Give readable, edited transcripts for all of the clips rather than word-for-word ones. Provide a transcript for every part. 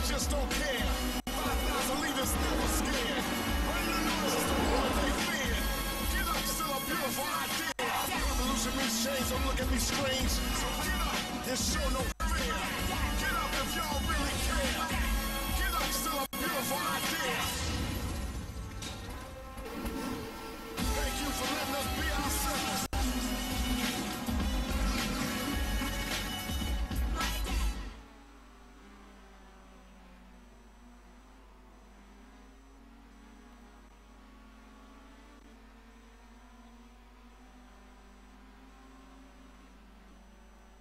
just don't care. 5,000 leaders never scared. Ready to lose is the one they fear. Get up, still a beautiful idea. Revolution means change, don't look at me strange. So get up and show no fear. Get up if y'all really care. Get up, still a beautiful idea. Thank you for letting us be ourselves.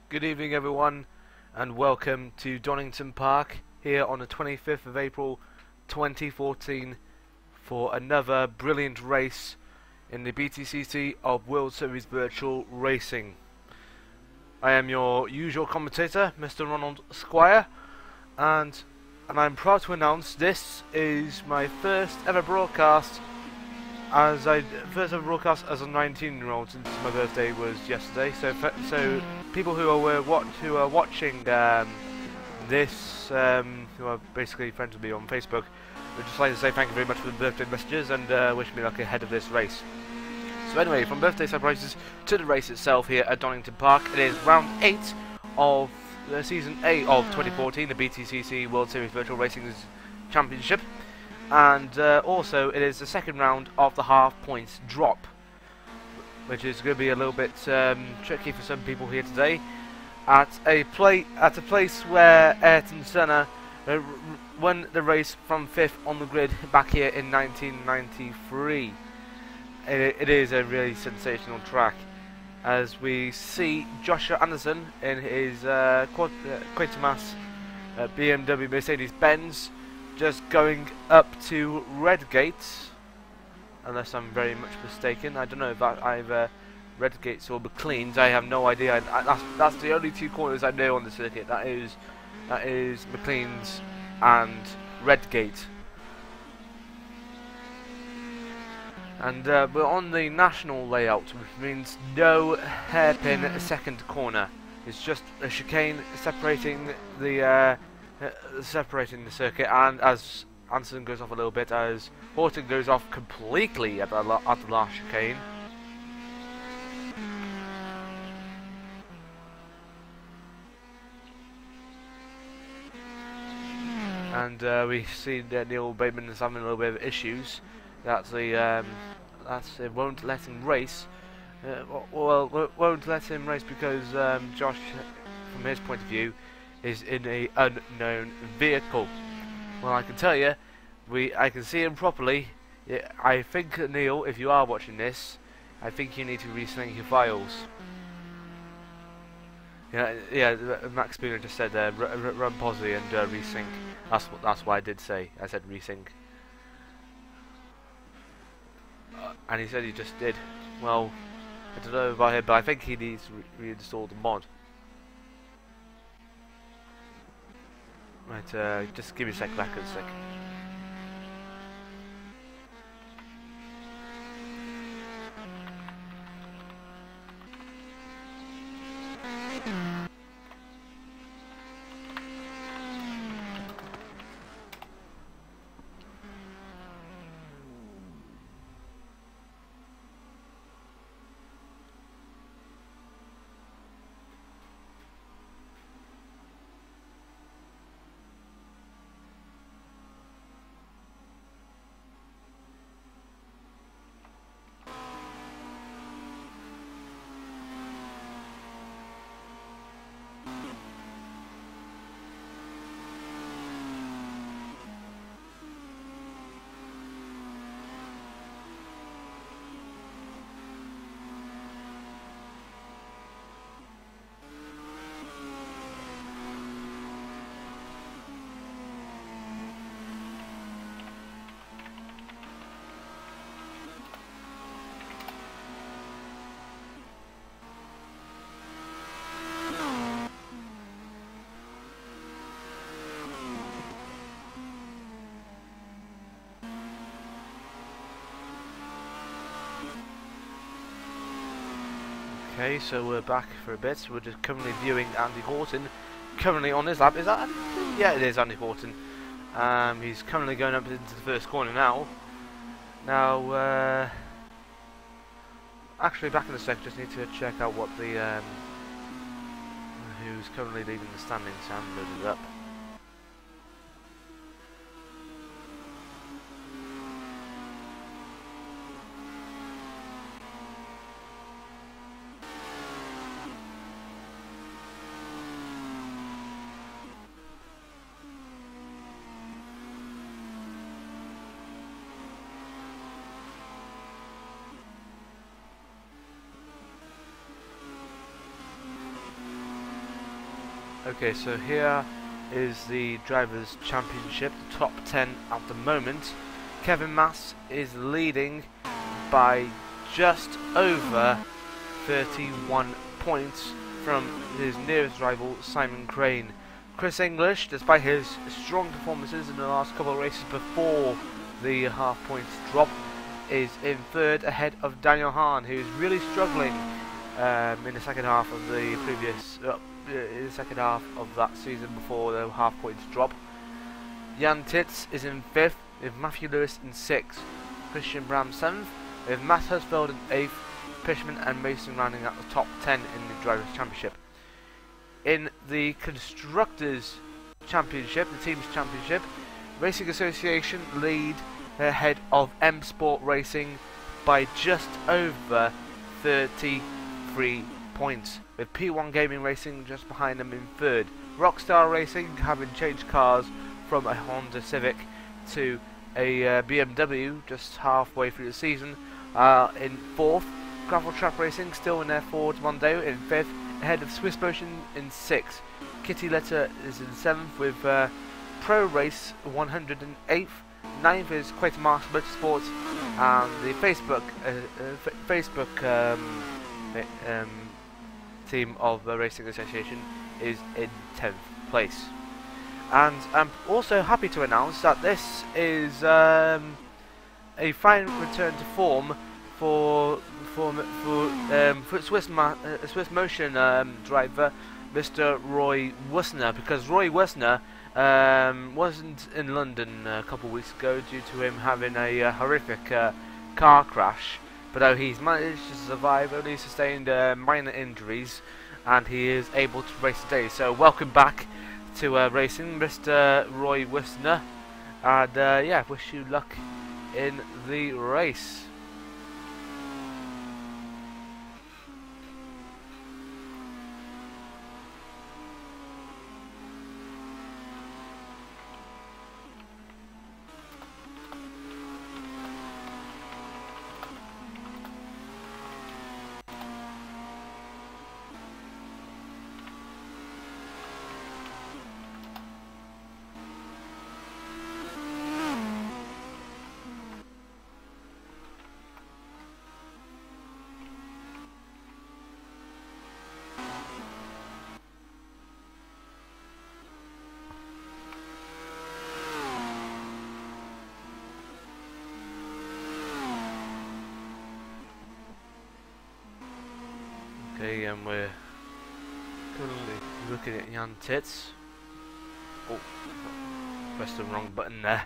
Good evening everyone, and welcome to Donington Park here on the 25th of April 2014 for another brilliant race in the BTCC of World Series Virtual Racing. I am your usual commentator, Mr. Ronald Squire, and I'm proud to announce this is my first ever broadcast as a 19-year-old since my birthday was yesterday. So people who are watching this, who are basically friends with me on Facebook, would just like to say thank you very much for the birthday messages and wish me luck ahead of this race. So anyway, from birthday surprises to the race itself here at Donington Park, it is round 8 of the season 8 of 2014, the BTCC World Series Virtual Racing Championship. And also it is the second round of the half points drop, which is going to be a little bit tricky for some people here today at a place where Ayrton Senna won the race from 5th on the grid back here in 1993. It is a really sensational track, as we see Joshua Anderson in his Quatermass BMW Mercedes-Benz just going up to Redgate, unless I'm very much mistaken. I don't know if that either Redgates or McLean's. I have no idea. That's the only two corners I know on the circuit. That is McLean's and Redgate. And we're on the national layout, which means no hairpin second corner. It's just a chicane separating the circuit, and as Anderson goes off a little bit, as Horton goes off completely at the last chicane. And we see that Neil Bateman is having a little bit of issues. It won't let him race. Won't let him race because Josh, from his point of view, is in a unknown vehicle. Well, I can tell you, I can see him properly. Yeah, I think, Neil, if you are watching this, I think you need to resync your files. Yeah. Max Spooner just said run Posy and resync. That's what I did say. I said resync, and he said he just did. Well, I don't know about him, but I think he needs to reinstall the mod. Right, just give me a sec, back in a sec. Okay, so we're back for a bit. We're just currently viewing Andy Horton currently on his lap. Is that Andy? Yeah, it is Andy Horton He's currently going up into the first corner now. Now, actually, back in a sec. Just need to check out what the who's currently leading the standings and loaded up. Okay, so here is the Drivers' Championship, the top 10 at the moment. Kevin Mass is leading by just over 31 points from his nearest rival, Simon Crane. Chris English, despite his strong performances in the last couple of races before the half-point drop, is in third ahead of Daniel Hahn, who's really struggling in the second half of the previous... in the second half of that season before the half points drop. Jan Titz is in 5th with Matthew Lewis in 6th, Christian Bram 7th with Matt Husfeld in 8th, Pishman and Mason rounding out the top 10 in the Drivers' Championship. In the Constructors' Championship, the Teams' Championship, Racing Association lead ahead of M Sport Racing by just over 33 points, with P1 Gaming Racing just behind them in 3rd. Rockstar Racing, having changed cars from a Honda Civic to a BMW just halfway through the season, in 4th. Gravel Trap Racing still in their Ford Mondeo in 5th, ahead of Swiss Motion in 6th. Kitty Litter is in 7th with Pro Race 108th. 9th is Quater Marsh Motorsports, and the Facebook team of the Racing Association is in 10th place. And I'm also happy to announce that this is a fine return to form for Swiss Motion driver Mr. Roy Wussner, because Roy Wussner wasn't in London a couple of weeks ago due to him having a horrific car crash. But though he's managed to survive, only sustained minor injuries, and he is able to race today. So welcome back to racing, Mr. Roy Wussner, and yeah, wish you luck in the race. Okay, and we're currently looking at Jan Titz. Oh, pressed the wrong button there.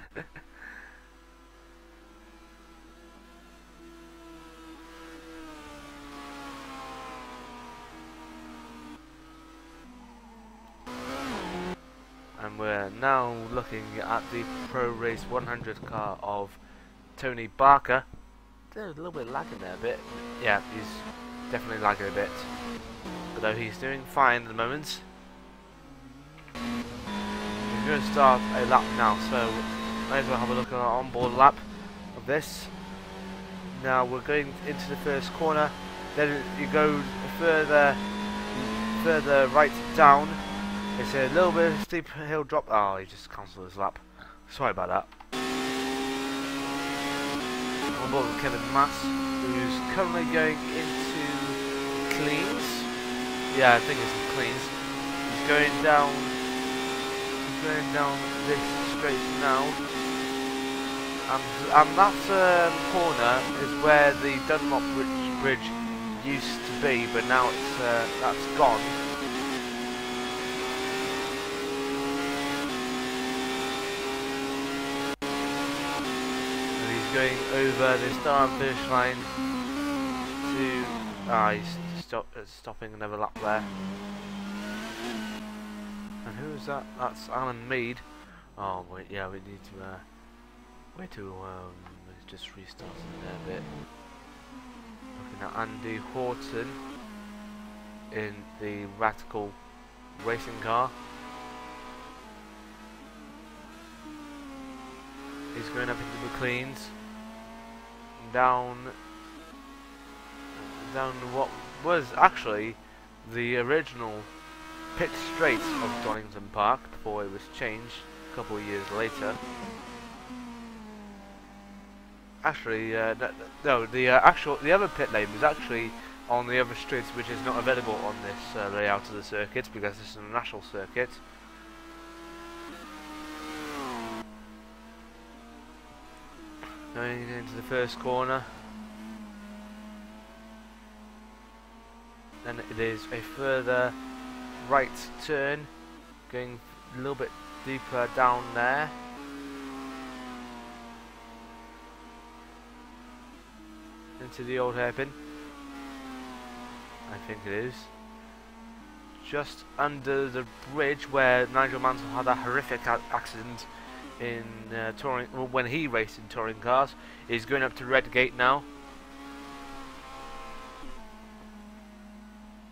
And we're now looking at the Pro Race 100 car of Tony Barker. There's a little bit lagging there a bit. Yeah, he's definitely lagging a bit, although he's doing fine at the moment. He's going to start a lap now, so might as well have a look at our onboard lap of this. Now we're going into the first corner, then you go further right down. It's a little bit of a steep hill drop. Oh, he just cancelled his lap. Sorry about that. Onboard with Kevin Mass, who's currently going into cleans. Yeah, I think it's in cleans. He's going down this straight now. And that corner is where the Dunlop Bridge used to be, but now it's that's gone. going over the start and finish line to... he's stopping another lap there. And who's that? That's Alan Mead. Oh wait, yeah, we need to wait to just restart it there a bit. Looking at Andy Horton in the Radical racing car. He's going up into McLean's, down what was actually the original pit straight of Donington Park before it was changed a couple of years later. Actually, no, the other pit lane was actually on the other streets, which is not available on this layout of the circuit because this is a national circuit. Going into the first corner, then it is a further right turn, going a little bit deeper down there. Into the old hairpin, I think it is. Just under the bridge where Nigel Mansell had that horrific accident in touring, well, when he raced in touring cars. He's going up to Red Gate now.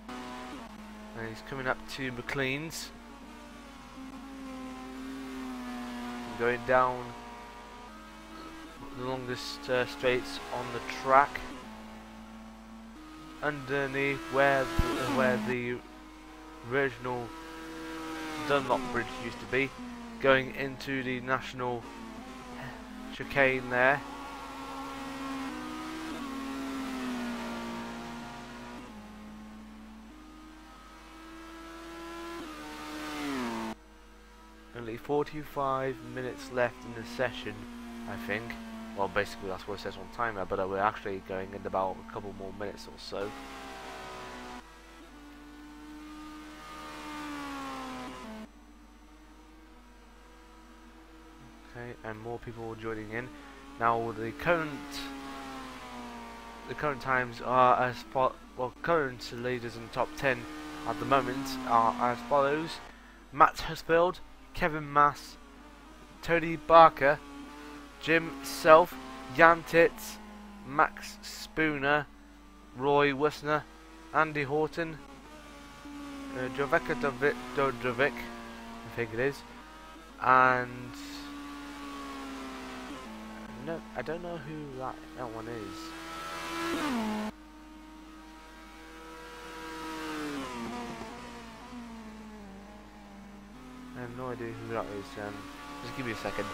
And he's coming up to McLean's. Going down the longest straights on the track. Underneath where the original Dunlop Bridge used to be. Going into the national chicane there. Only 45 minutes left in the session, I think. Well, basically that's what it says on timer, but we're actually going in about a couple more minutes or so. Okay, and more people joining in. Now the current times are as current leaders in the top 10 at the moment are as follows: Matt Husfield, Kevin Mass, Tony Barker, Jim Self, Jan Titz, Max Spooner, Roy Wissner, Andy Horton, Joveka Dodovic, I think it is, and no, I don't know who that one is. I have no idea who that is. Just give me a second.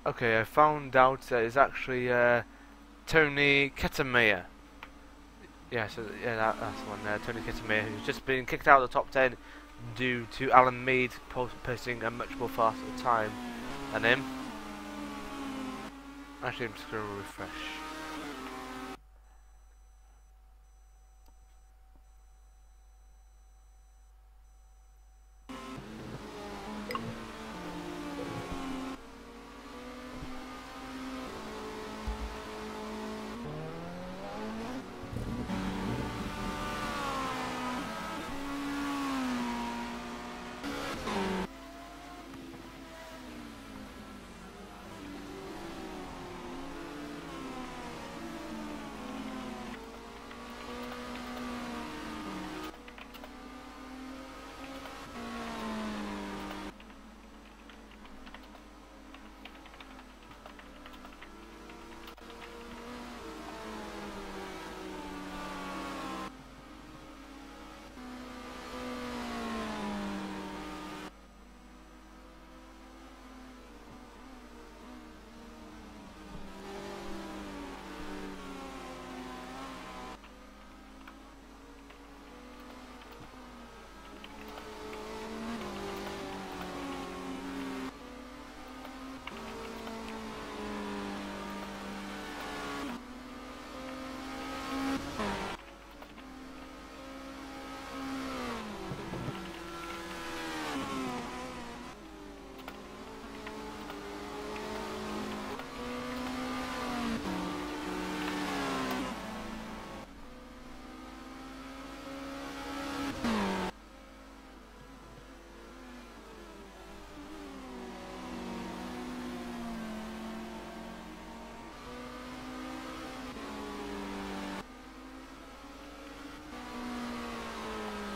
Okay, I found out that it's actually Tony Kettermeyer. Yeah, so yeah, that's the one there, Tony Kettermeyer, who's just been kicked out of the top 10 due to Alan Mead posting a much more faster time than him. Actually, I'm just going to refresh.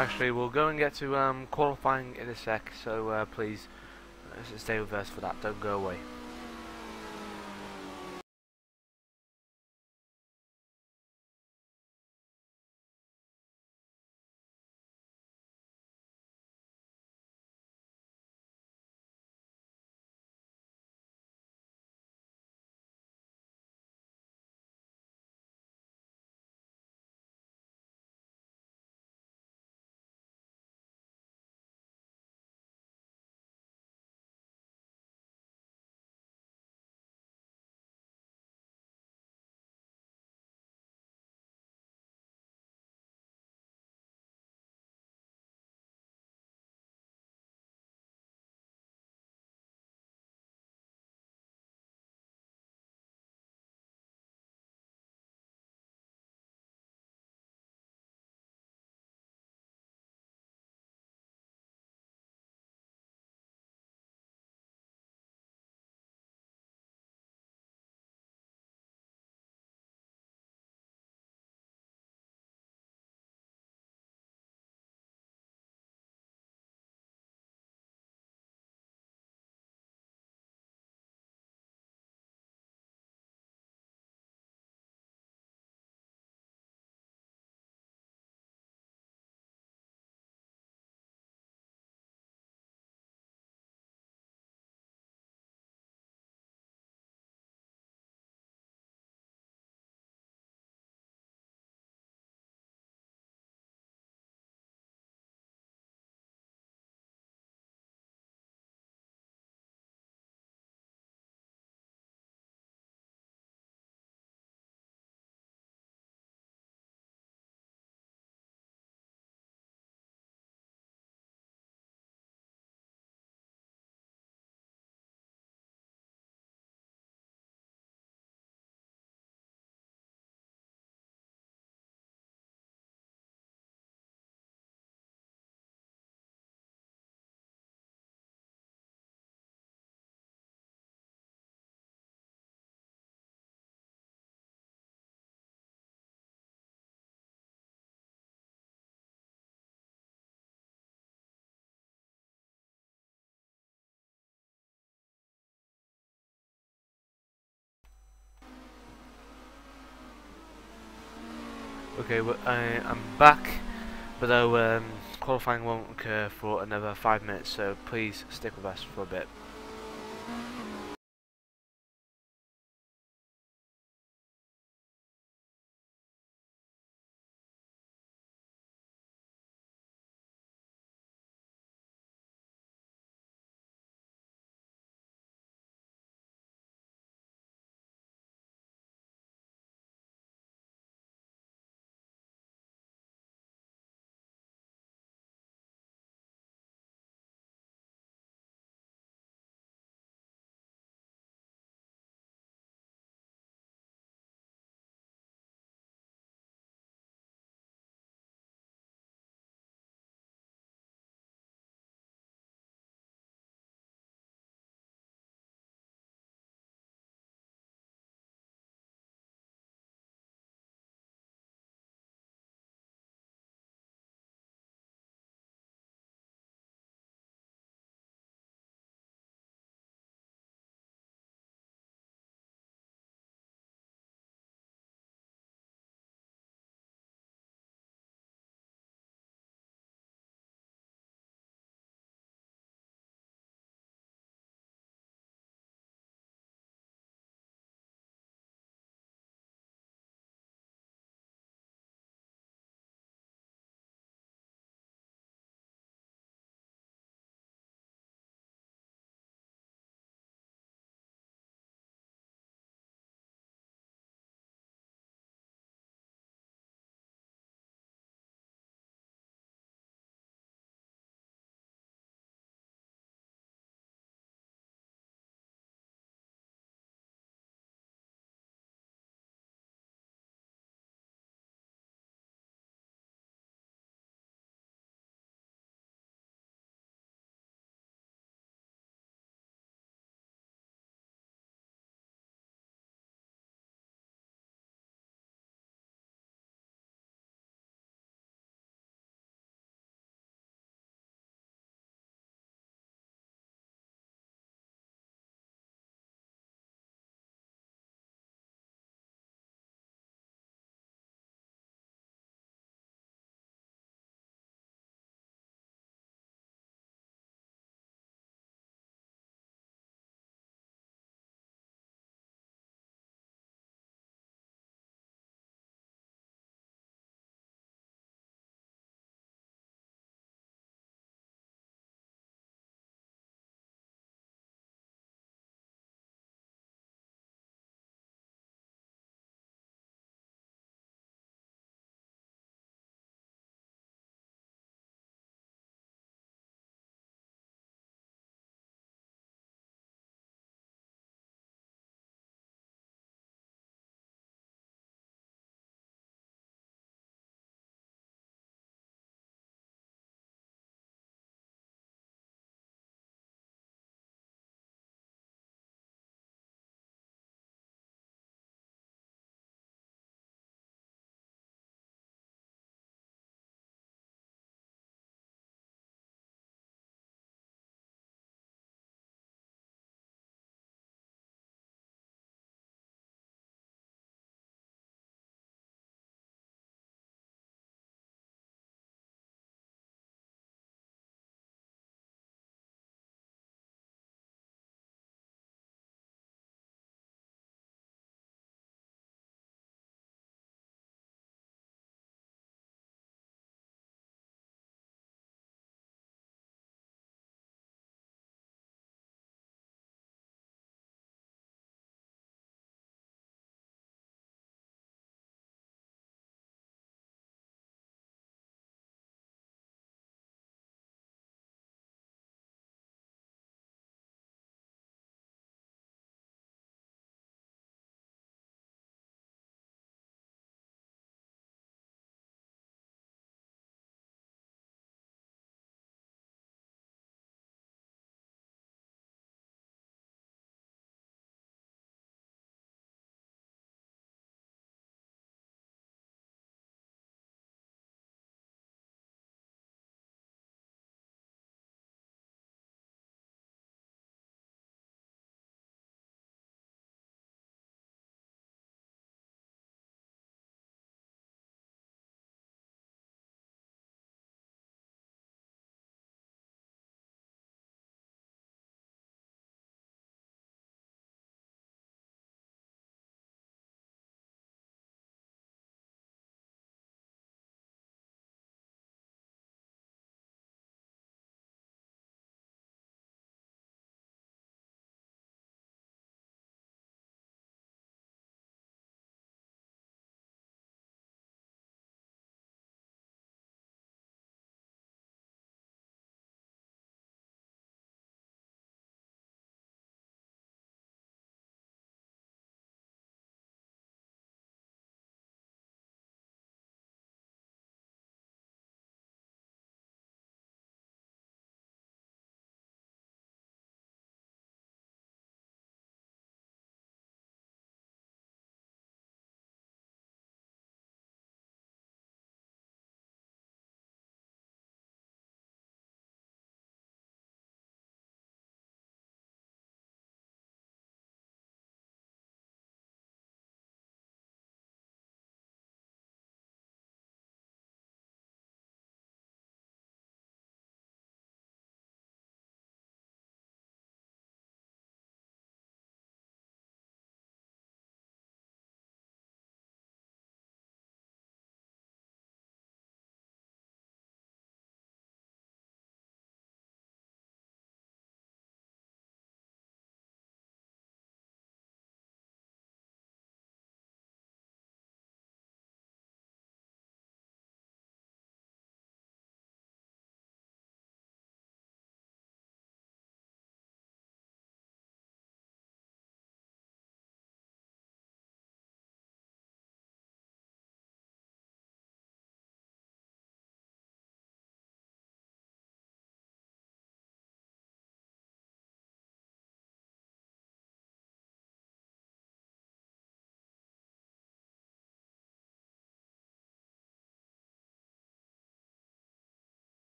Actually, we'll go and get to qualifying in a sec, so please stay with us for that, don't go away. Okay, well, I'm back, but though qualifying won't occur for another 5 minutes, so please stick with us for a bit.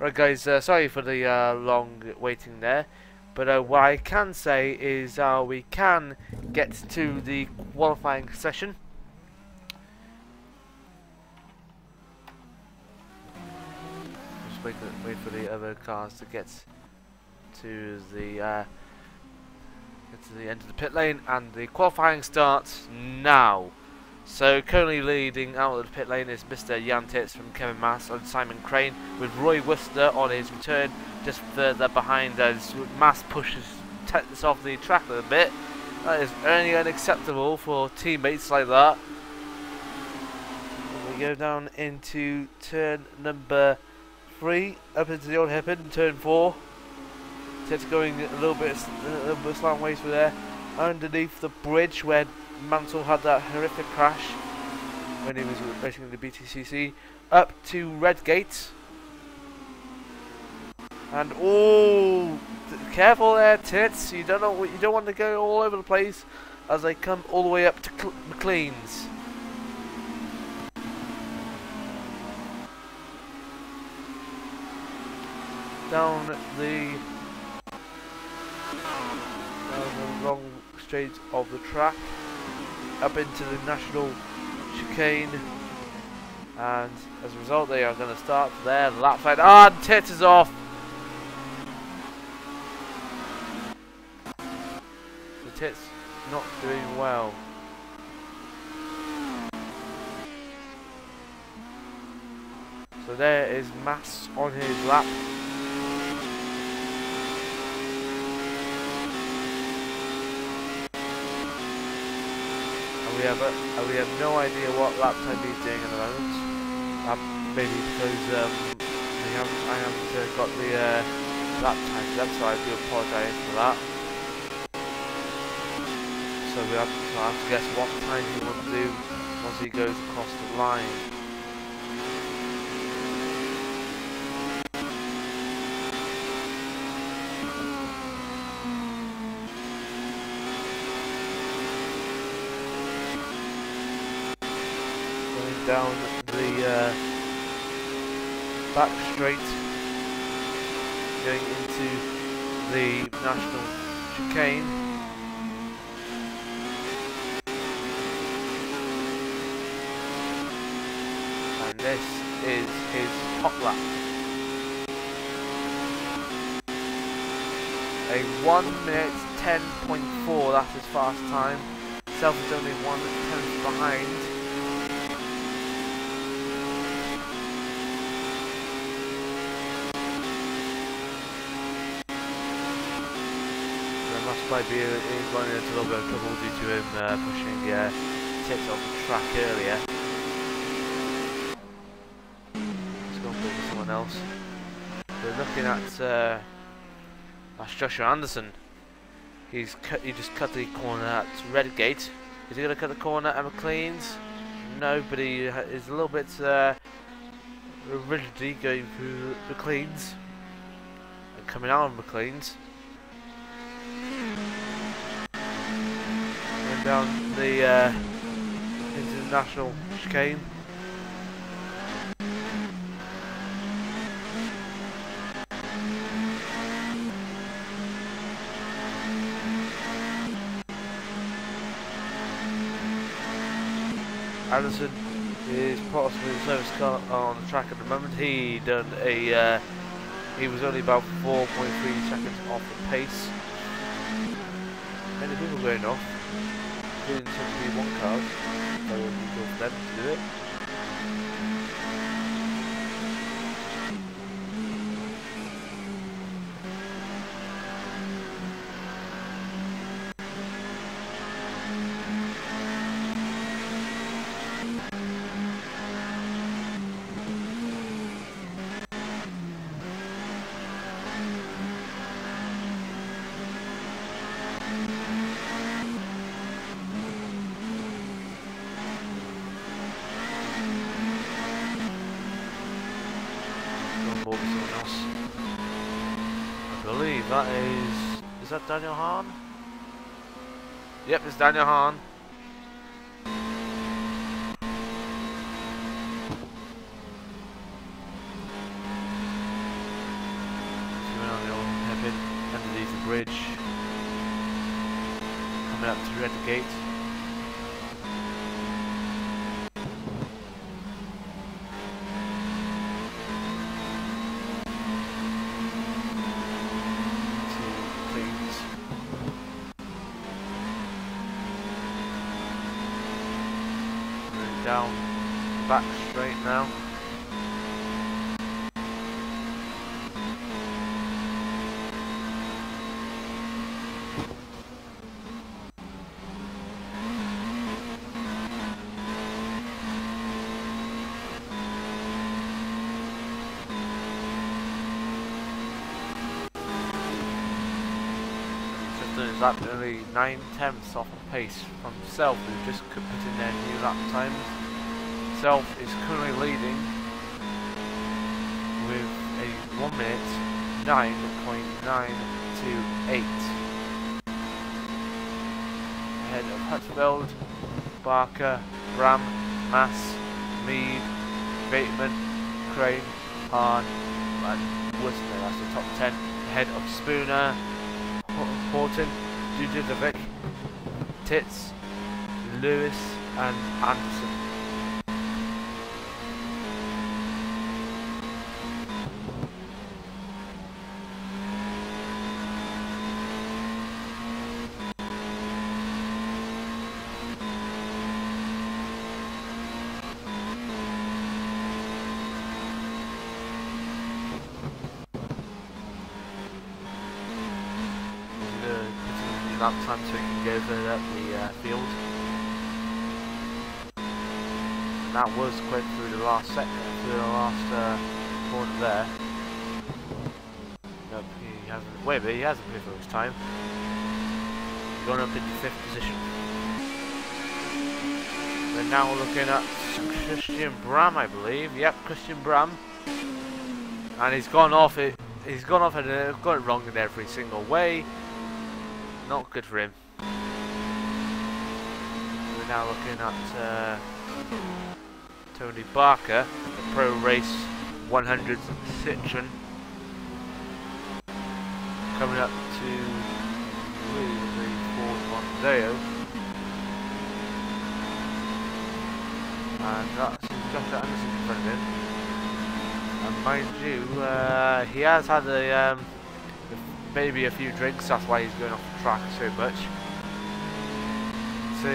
Right guys, sorry for the long waiting there, but what I can say is we can get to the qualifying session. Just wait for the other cars to get to the end of the pit lane, and the qualifying starts now. So currently leading out of the pit lane is Mr. Jan Tits from Kevin Mass and Simon Crane, with Roy Worcester on his return just further behind as Mass pushes Tits off the track a little bit. That is only unacceptable for teammates like that. We go down into turn number 3, up into the old hairpin, turn 4. Tits going a little bit slant ways through there, underneath the bridge where Mansell had that horrific crash when he was racing in the BTCC, up to Redgate, and oh, careful there, Tits! You don't want to go all over the place as they come all the way up to McLean's. Down the long straight of the track, up into the national chicane, and as a result they are going to start their lap fight. Ah, Tits is off! So Tits not doing well. So there is Mass on his lap. We have no idea what lap time he's doing at the moment. Maybe because I haven't got the lap times up, so I do apologise for that. So we have to guess what time he will do once he goes across the line. Down the back straight, going into the national chicane, and this is his top lap. A 1 minute 10.4, that's his fast time. Self is only 1/10 behind. Might be running into a little bit of trouble due to him pushing Tits off the track earlier. Let's go and go with someone else. We're looking at that's Joshua Anderson. He just cut the corner at Redgate. Is he going to cut the corner at McLean's? No, but he is a little bit rigidly going through McLean's and coming out of McLean's. Down the into the national chicane. Anderson is possibly the slowest car on the track at the moment. He was only about 4.3 seconds off the pace. Many people going off. Including some V1 cars, so we'll go for them to do it. That is that Daniel Hahn? Yep, it's Daniel Hahn. bridge. Coming up to Red Gate. Down back straight now. Is that nearly 9/10 off the pace from Self, who just put in their new lap times. Self is currently leading with a 1 minute 9.928 ahead of Hutchfield, Barker, Bram, Mass, Mead, Bateman, Crane, Hahn and Worcester. That's the top 10 ahead of Spooner, Horton, Dudovic, Tits, Lewis and Anderson. Lap time so we can go further up the field. And that was quick through the last corner there. Nope, he hasn't. Wait, but he hasn't moved for his time. He's gone up into 5th position. We're now looking at Christian Bram, I believe. Yep, Christian Bram. And he's gone off it. He's gone off and got it wrong in every single way. Not good for him. We're now looking at Tony Barker, the Pro Race 100 Citroen, coming up to the Ford Mondeo, and that's Josh Anderson in front of him. And mind you, he has had a maybe a few drinks, that's why he's going off the track so much. So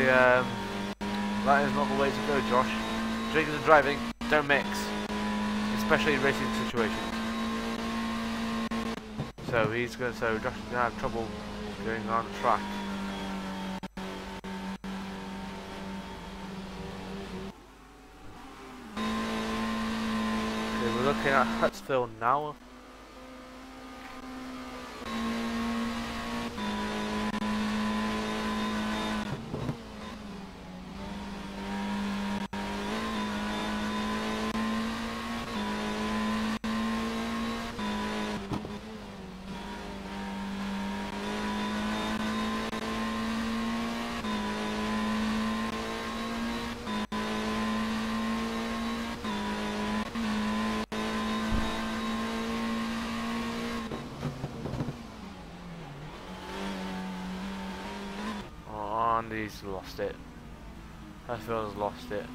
that is not the way to go, Josh. Drinking and driving don't mix, especially in racing situations. So Josh is going to have trouble going on the track. Okay, we're looking at Hutsville now. He's lost it. Hutchfield's lost it.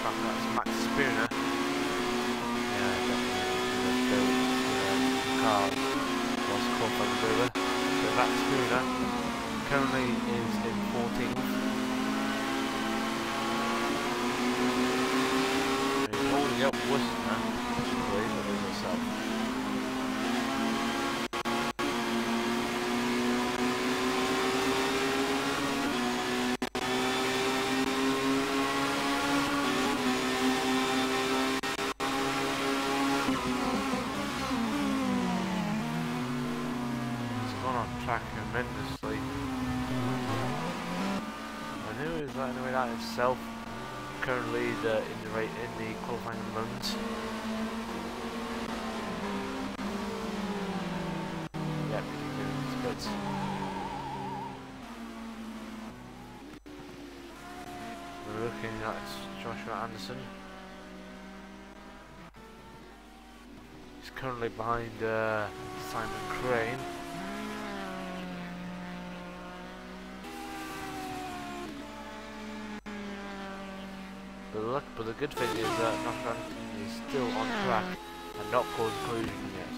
That's Max Spooner. Yeah, definitely. Car was caught over. So Max Spooner currently is in 14th. He's holding up Worcester. He's himself. shows that anyway. That itself currently in the qualifying moment. Yep, it's good. We're looking at Joshua Anderson. He's currently behind Simon Crane. But the good thing is that Joshua Anderson is still on track and not causing collision yet.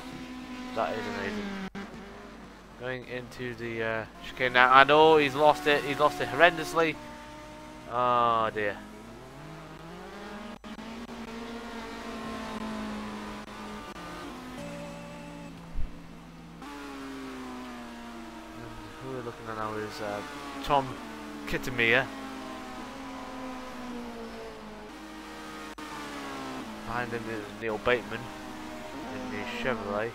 That is amazing. Going into the chicane now, and oh, he's lost it. He's lost it horrendously. Oh dear. And who we're looking at now is Tom Kittemere. Behind him is Neil Bateman in the Chevrolet.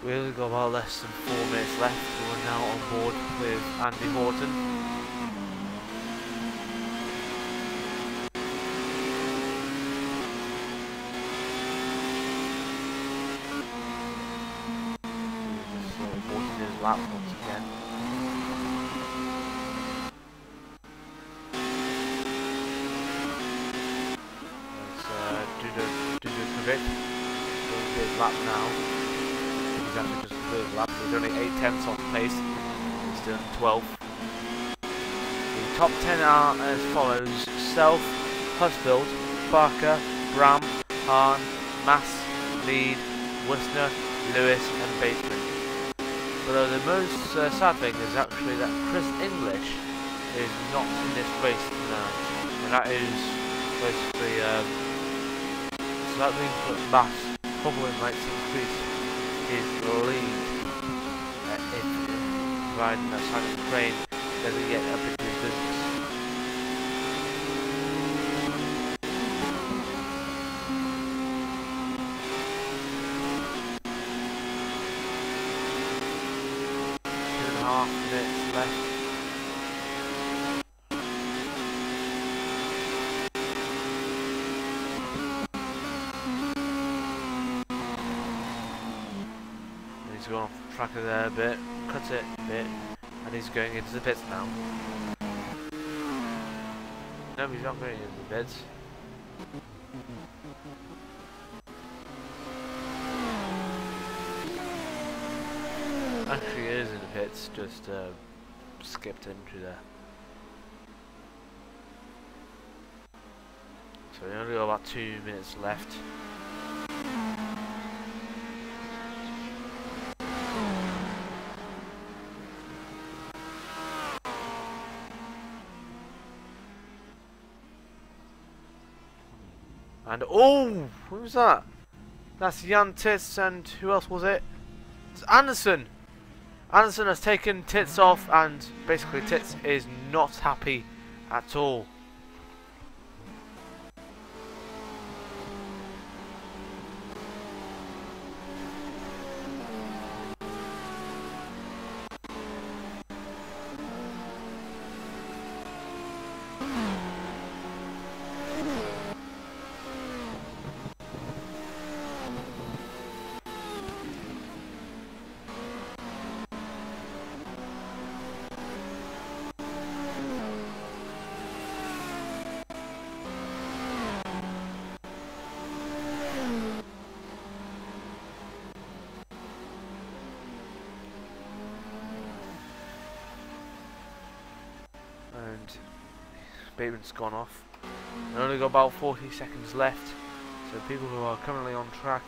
We only got about less than 4 minutes left. We're now on board with Andy Horton. Just watching his lap once again. Let's do the correct. Going to his lap now. He's actually just completed the lap. He's only 8/10 off pace. He's doing 12. The top 10 are as follows: Self, Husfield, Barker, Bram, Hahn, Mass, Mead, Wissner, Lewis and Bateman. But the most sad thing is actually that Chris English is not in this race now. And that is basically so that means that Mass probably might increase his lead if providing that Simon Crane doesn't get up into his business. Half minutes left. He's gone off the track there a bit, cut it a bit, and he's going into the pits now. No, he's not going into the pits. Actually, he is in the pits, just skipped into there. So we only got about 2 minutes left. And oh, who was that? That's Jan Tits, and who else was it? It's Anderson. Anderson has taken Tits off, and basically Tits is not happy at all. Bateman's gone off. We only got about 40 seconds left, so people who are currently on track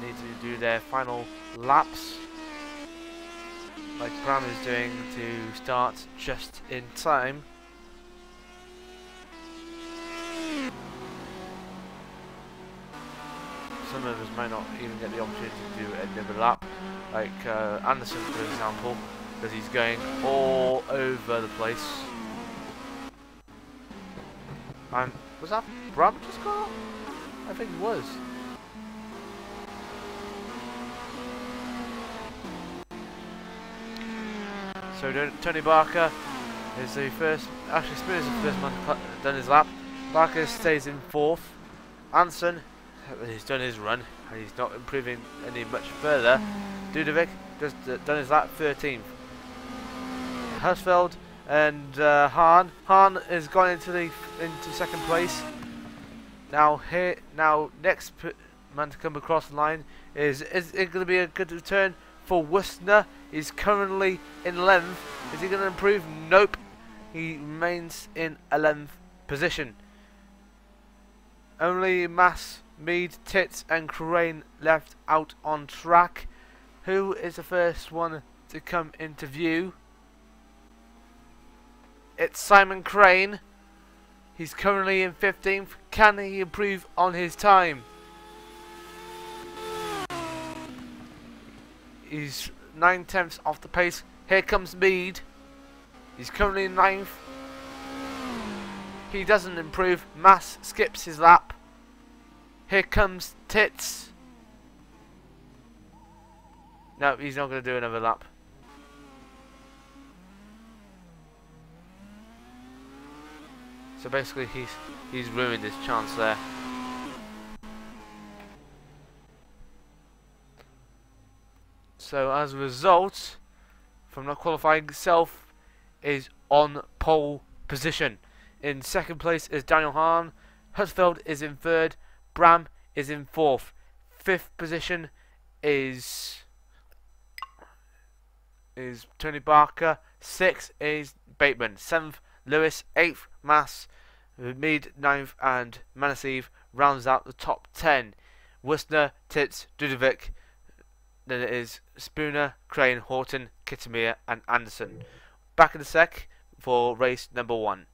need to do their final laps, like Bram is doing, to start just in time. Some of us might not even get the opportunity to do another lap, like Anderson for example, because he's going all over the place. And was that Bram just got off? I think it was. So Tony Barker is the first, actually Spooner is the first man done his lap. Barker stays in 4th. Anson, he's done his run and he's not improving any much further. Dudovic just done his lap, 13th. Husfeld and Hahn has gone into 2nd place. Now next man to come across the line is it going to be a good return for Worcester? He's currently in 11th. Is he going to improve? Nope. He remains in 11th position. Only Mass, Mead, Tits and Crane left out on track. Who is the first one to come into view? It's Simon Crane. He's currently in 15th. Can he improve on his time? He's 9/10 off the pace. Here comes Mead. He's currently in 9th. He doesn't improve. Mass skips his lap. Here comes Tits. No, he's not going to do another lap. So basically he's ruined his chance there. So as a result, from not qualifying himself, is on pole position. In 2nd place is Daniel Hahn. Hutfeld is in 3rd. Bram is in 4th. 5th position is Tony Barker. 6th is Bateman. 7th Lewis. 8th Mass. Mead 9th and Manasiv rounds out the top 10. Worcester, Tits, Dudovic. Then it is Spooner, Crane, Horton, Kittimere and Anderson. Back in a sec for race number 1.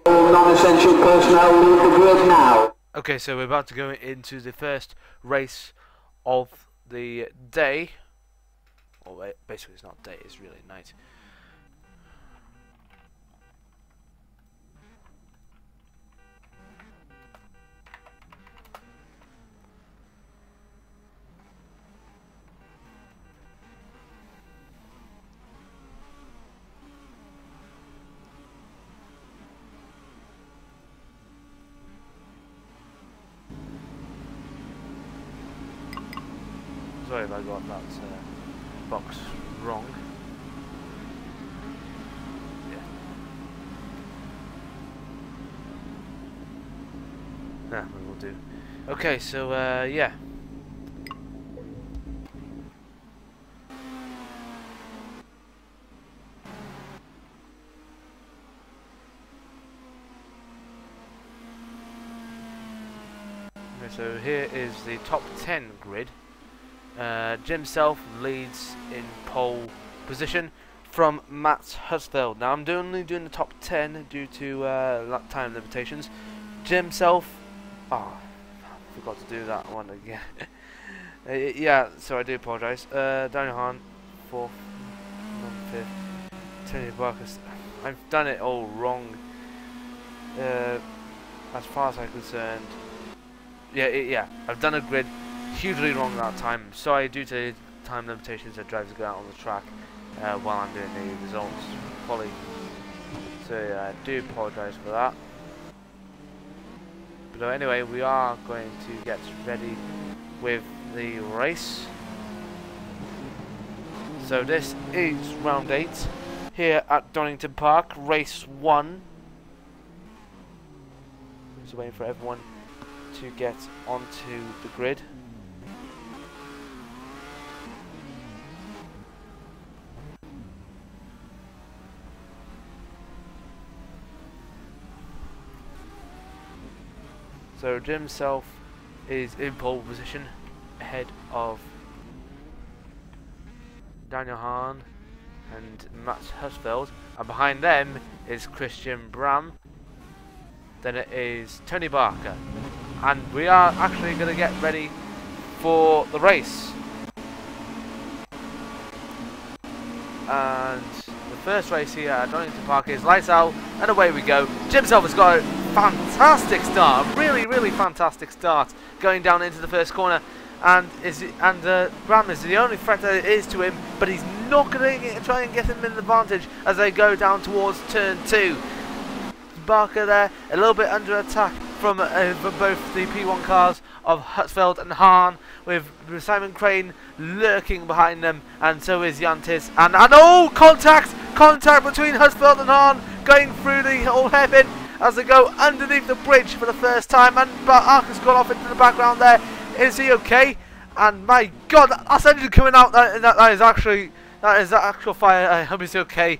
All non-essential personnel leave the grid now. Okay, so we're about to go into the first race of the day. Well, basically it's not day, it's really night. Sorry if I got that box wrong. Yeah. Nah, we will do. Okay, so yeah. Okay, so here is the top 10 grid. Jim Self leads in pole position from Matt Husfeld. Now I'm only doing the top 10 due to time limitations. Jim Self, I forgot to do that one again. Yeah, so I do apologise. Daniel Hahn, 4th, 5th, Tony Barkas. I've done it all wrong. As far as I'm concerned, yeah, I've done a grid hugely wrong that time. Sorry, due to time limitations, the drivers go out on the track while I'm doing the results fully. So yeah, I do apologise for that. But anyway, we are going to get ready with the race. So this is round 8 here at Donington Park, race 1. Just waiting for everyone to get onto the grid. So Jim Self is in pole position ahead of Daniel Hahn and Matt Husfeld, and behind them is Christian Bram. Then it is Tony Barker, and we are actually going to get ready for the race. And the first race here at Donington Park is lights out and away we go. Jim Self has got a fantastic start, really fantastic start, going down into the first corner, and Bram is the only threat that is to him, but he's not going to try and get him an advantage as they go down towards turn 2. Barker there, a little bit under attack from both the P1 cars of Hutfeld and Hahn, with Simon Crane lurking behind them, and so is Yantis. And oh, contact between Hutfeld and Hahn, going through the whole hairpin as they go underneath the bridge for the first time. And Barker's gone off into the background there. Is he okay? And my God, that's engine coming out. That is actual fire. I hope he's okay.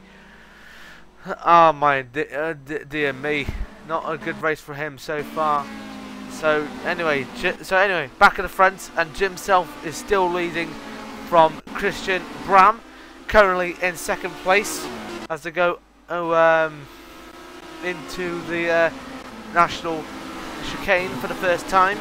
Oh my dear me, not a good race for him so far. So anyway, back at the front, and Jim Self is still leading from Christian Bram, currently in second place as they go into the national chicane for the first time.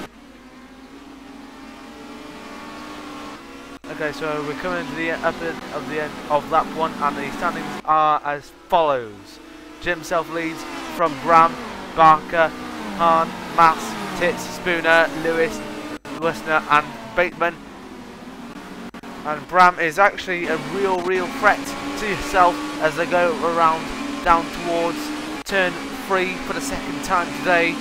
Okay, so we're coming to the upper of the end of lap 1, and the standings are as follows. Jim Self leads from Bram, Barker, Hahn, Mass, Titz, Spooner, Lewis, Wissner and Bateman. And Bram is actually a real threat to yourself as they go around down towards turn 3 for the second time today.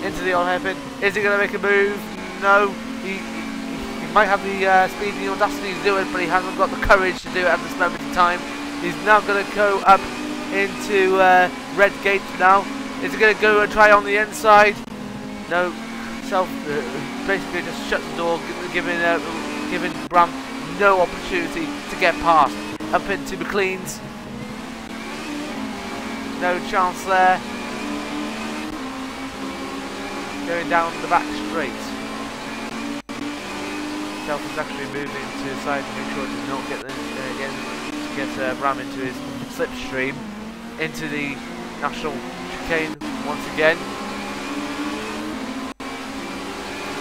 Into the old hairpin. Is he going to make a move? No. He might have the speed and the audacity to do it, but he hasn't got the courage to do it at this moment in time. He's now going to go up into Red Gate now. Is he going to go and try on the inside? No. Self basically just shuts the door, giving Bram no opportunity to get past. Up into McLean's. No chance there. Going down the back straight. Self is actually moving to the side to make sure to not get Bram into his slipstream. into the national chicane once again.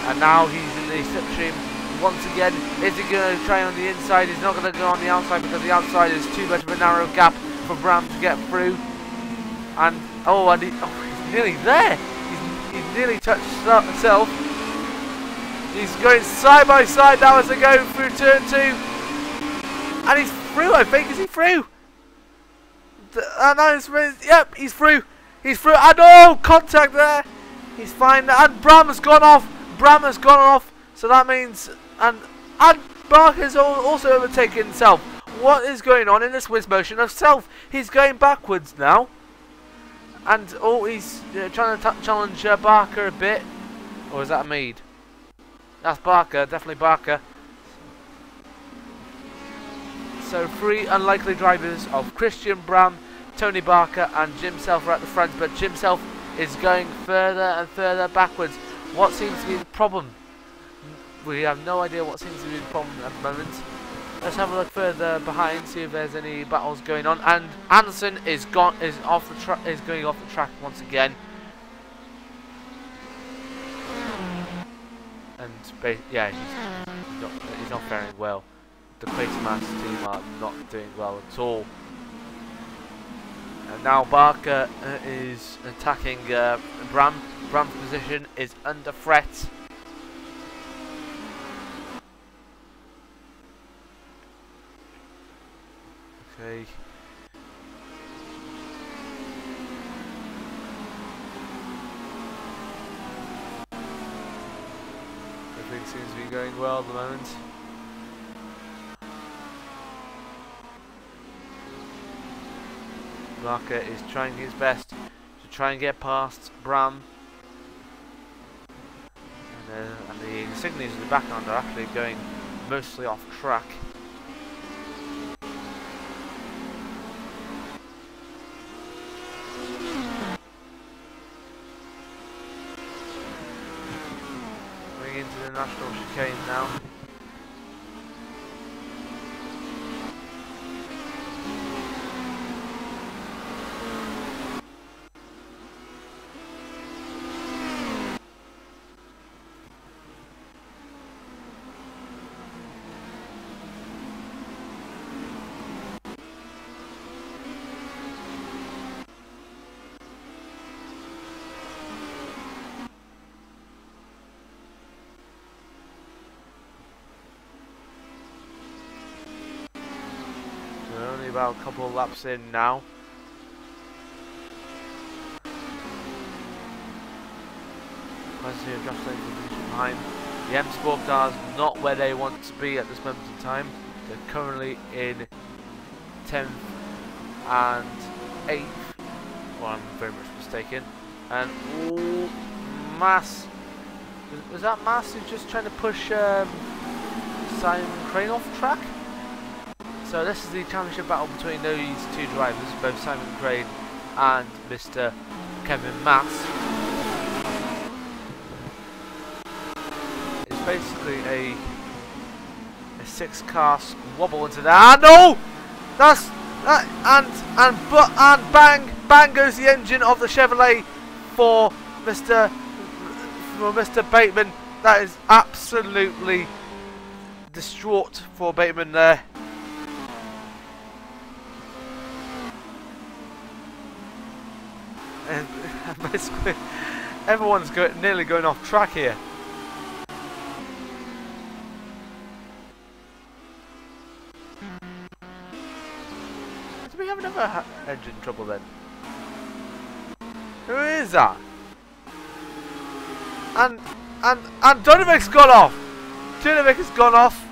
And now he's in the slipstream once again. Is he going to try on the inside? He's not going to go on the outside because the outside is too much of a narrow gap for Bram to get through. And he's nearly there. He's nearly touched himself. He's going side by side now as they go through turn 2. And he's through, I think. Is he through? Yep, he's through. He's through. And oh, contact there. He's fine. And Bram has gone off. Bram has gone off. So that means... And Barker's also overtaken himself. What is going on in this whiz motion of self? He's going backwards now. And he's trying to challenge Barker a bit. Or is that Mead? That's Barker, definitely Barker. So 3 unlikely drivers of Christian, Bram, Tony Barker and Jim Self are at the front. But Jim Self is going further and further backwards. What seems to be the problem? We have no idea what seems to be the problem at the moment. Let's have a look further behind, see if there's any battles going on. And Anderson is going off the track once again. And yeah, he's not faring well. The Quatermass team are not doing well at all. And now Barker is attacking Bram. Bram's position is under threat. Okay. Everything seems to be going well at the moment. Barker is trying his best to try and get past Bram. And the insignias in the background are actually going mostly off track. Going into the national chicane now. About a couple of laps in now. Plenty of draft lane position behind. The M Sport cars not where they want to be at this moment in time. They're currently in 10th and 8th. Well, I'm very much mistaken. And Mass. Was that Mass who's just trying to push Simon Crane off track? So this is the championship battle between those two drivers, both Simon Crane and Mr. Kevin Mass. It's basically a 6-car wobble into there. Ah, no! That's and bang goes the engine of the Chevrolet for Mr. Bateman. That is absolutely distraught for Bateman there. And basically, everyone's nearly going off track here. Do we have another engine trouble then? Who is that? And Donovic's gone off. Donovic has gone off.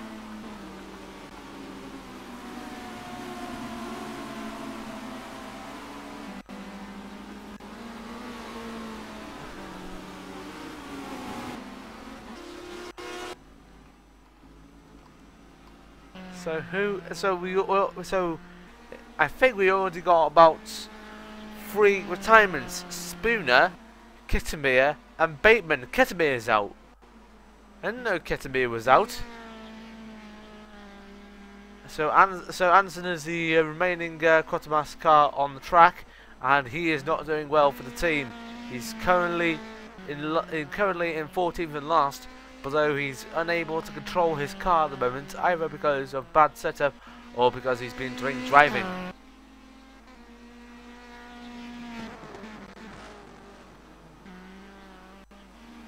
So I think we already got about 3 retirements: Spooner, Kittermere, and Bateman. Kittermere's out. I didn't know Kittermere was out. So Anderson is the remaining Quatermass car on the track. and he is not doing well for the team. He's currently in 14th and last, although he's unable to control his car at the moment, either because of bad setup or because he's been drink driving.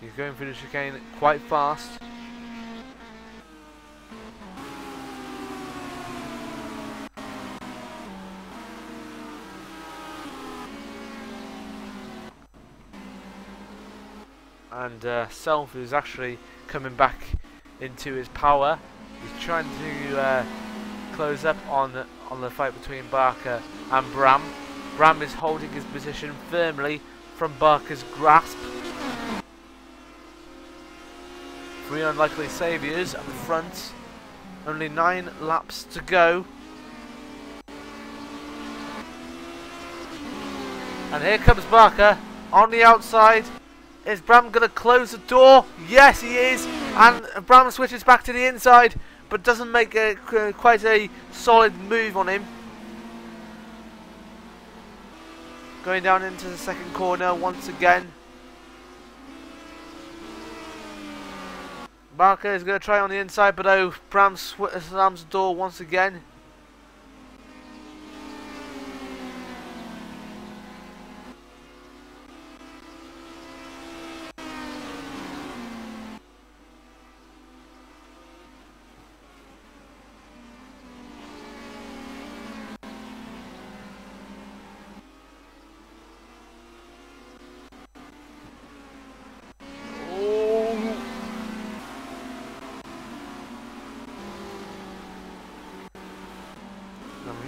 He's going through the chicane quite fast. And Self is actually coming back into his power. He's trying to close up on the fight between Barker and Bram. Bram is holding his position firmly from Barker's grasp. 3 unlikely saviours at the front. Only 9 laps to go. And here comes Barker on the outside. Is Bram going to close the door? Yes, he is. And Bram switches back to the inside, but doesn't make quite a solid move on him. Going down into the second corner once again. Barker is going to try on the inside, but oh, Bram slams the door once again.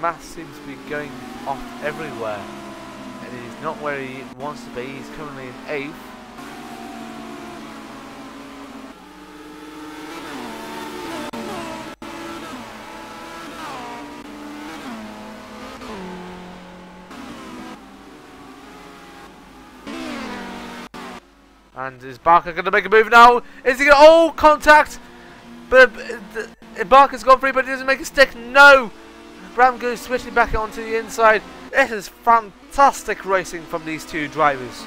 Mass seems to be going off everywhere, and he's not where he wants to be. He's currently in 8th. And is Barker going to make a move now? Is he going to... Oh, contact! But Barker's gone free, but he doesn't make a stick. No! Bram goes switching back onto the inside. It is fantastic racing from these two drivers.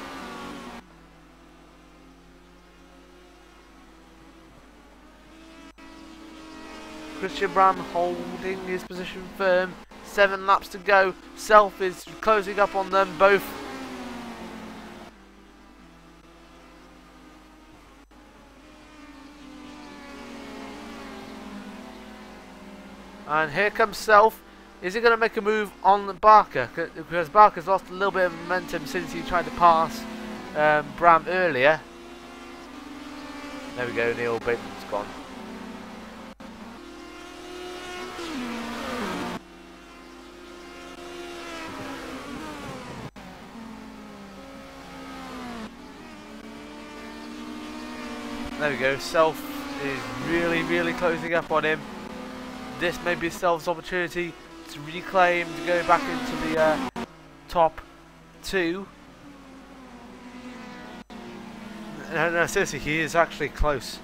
Christian Bram holding his position firm. 7 laps to go. Self is closing up on them both. And here comes Self. Is he going to make a move on Barker? Because Barker's lost a little bit of momentum since he tried to pass Bram earlier. There we go, Neil Bateman's gone. There we go, Self is really closing up on him. This may be Self's opportunity to reclaim, to go back into the top 2. No, seriously, he is actually close.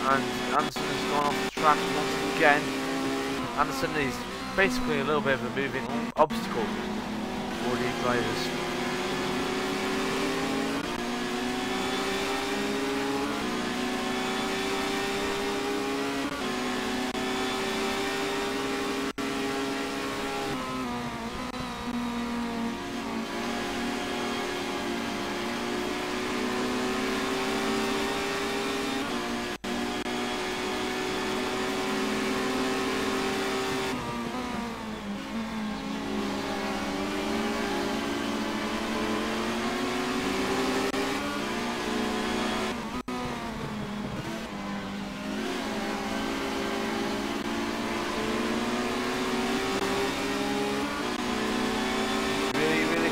And Anderson has gone off the track once again. Anderson is basically a little bit of a moving obstacle for these drivers.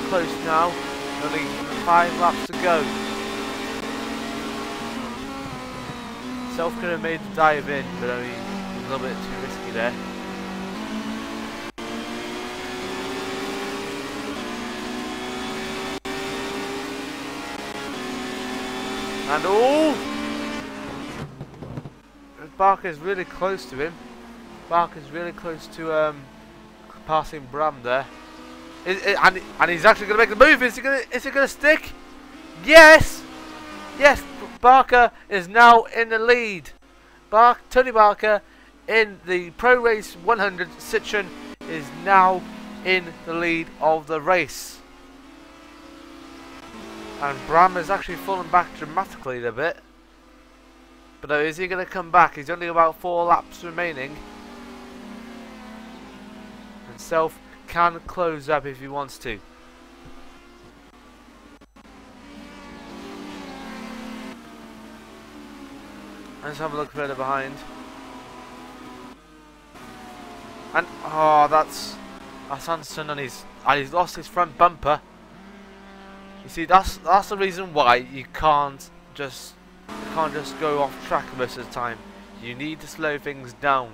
close now. Only 5 laps to go. Self could have made the dive in, but I mean, it was a little bit too risky there. And Barker's really close to him. Barker's really close to passing Bram there. And he's actually going to make the move. Is it going to stick? Yes! Yes, Barker is now in the lead. Tony Barker in the Pro Race 100 Citroen is now in the lead of the race. And Bram has actually fallen back dramatically a bit. But is he going to come back? He's only about 4 laps remaining. And Self can close up if he wants to. Let's have a look further behind. And that's Hanson, and he's lost his front bumper. You see, that's the reason why you can't just go off track most of the time. You need to slow things down.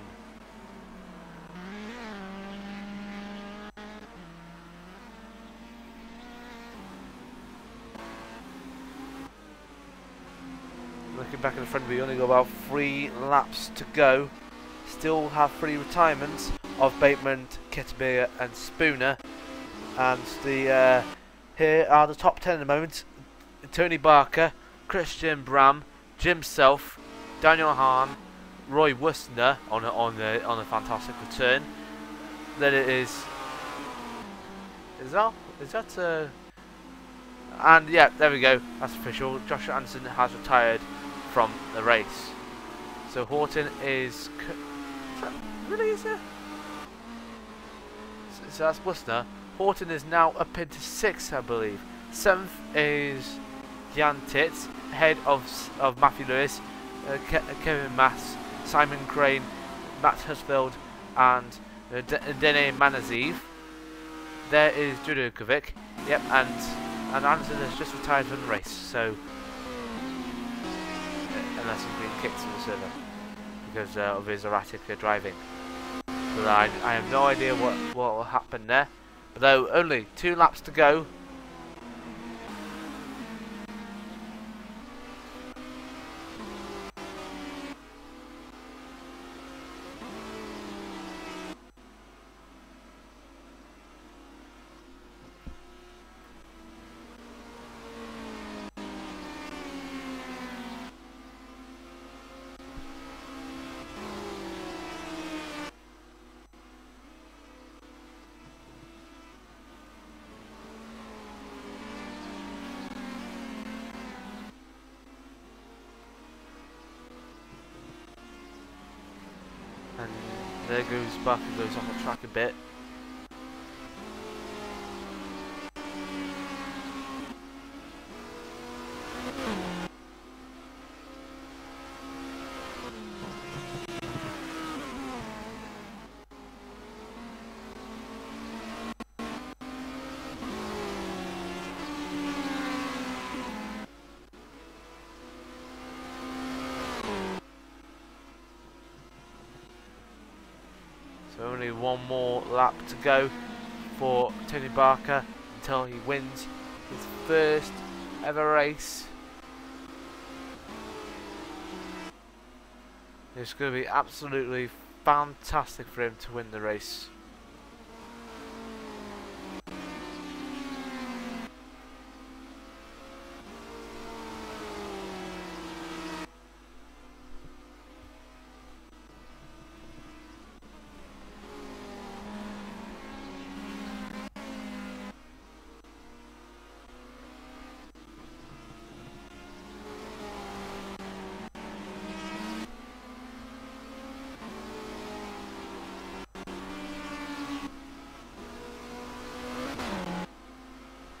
Looking back in the front, we only got about 3 laps to go. Still have 3 retirements of Bateman, Kitterbeer and Spooner. And here are the top 10 at the moment. Tony Barker, Christian Bram, Jim Self, Daniel Hahn, Roy Worcester on a fantastic return. Then it is that and yeah, there we go, that's official. Josh Anderson has retired from the race. So Horton is that really, is it? So that's Worcester. Horton is now up into 6th, I believe. 7th is Jan Titz, ahead of Matthew Lewis, Kevin Mass, Simon Crane, Matt Husfield, and Dene Manaziv. There is Judokovic. Yep, and Anderson has just retired from the race. So unless he's been kicked from the server because of his erratic driving. But I have no idea what will happen there. But though only 2 laps to go. And there goes Barker, goes off the track a bit. So only 1 more lap to go for Tony Barker until he wins his first ever race. It's going to be absolutely fantastic for him to win the race.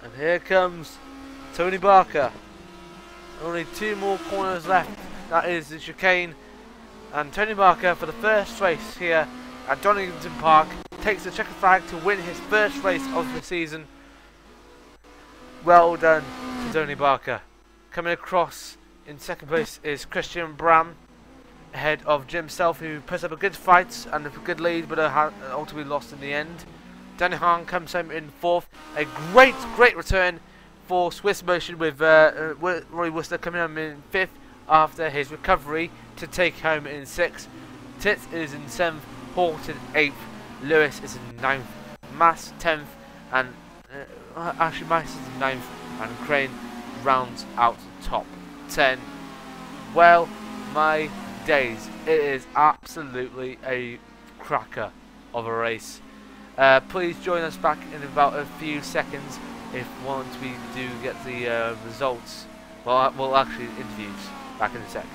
And here comes Tony Barker. Only 2 more corners left. That is the chicane. And Tony Barker, for the first race here at Donington Park, takes the checkered flag to win his first race of the season. Well done to Tony Barker. Coming across in second place is Christian Bram, ahead of Jim Self, who puts up a good fight and a good lead, but ultimately lost in the end. Danny Hahn comes home in fourth. A great return for Swiss Motion, with Roy Worcester coming home in fifth after his recovery to take home in sixth. Titz is in seventh, Horton eighth, Lewis is in ninth, Mass 10th, and actually Mass is in ninth, and Crane rounds out top 10. Well, my days, it is absolutely a cracker of a race. Please join us back in about a few seconds if once we do get the results. Well, actually interviews back in a sec.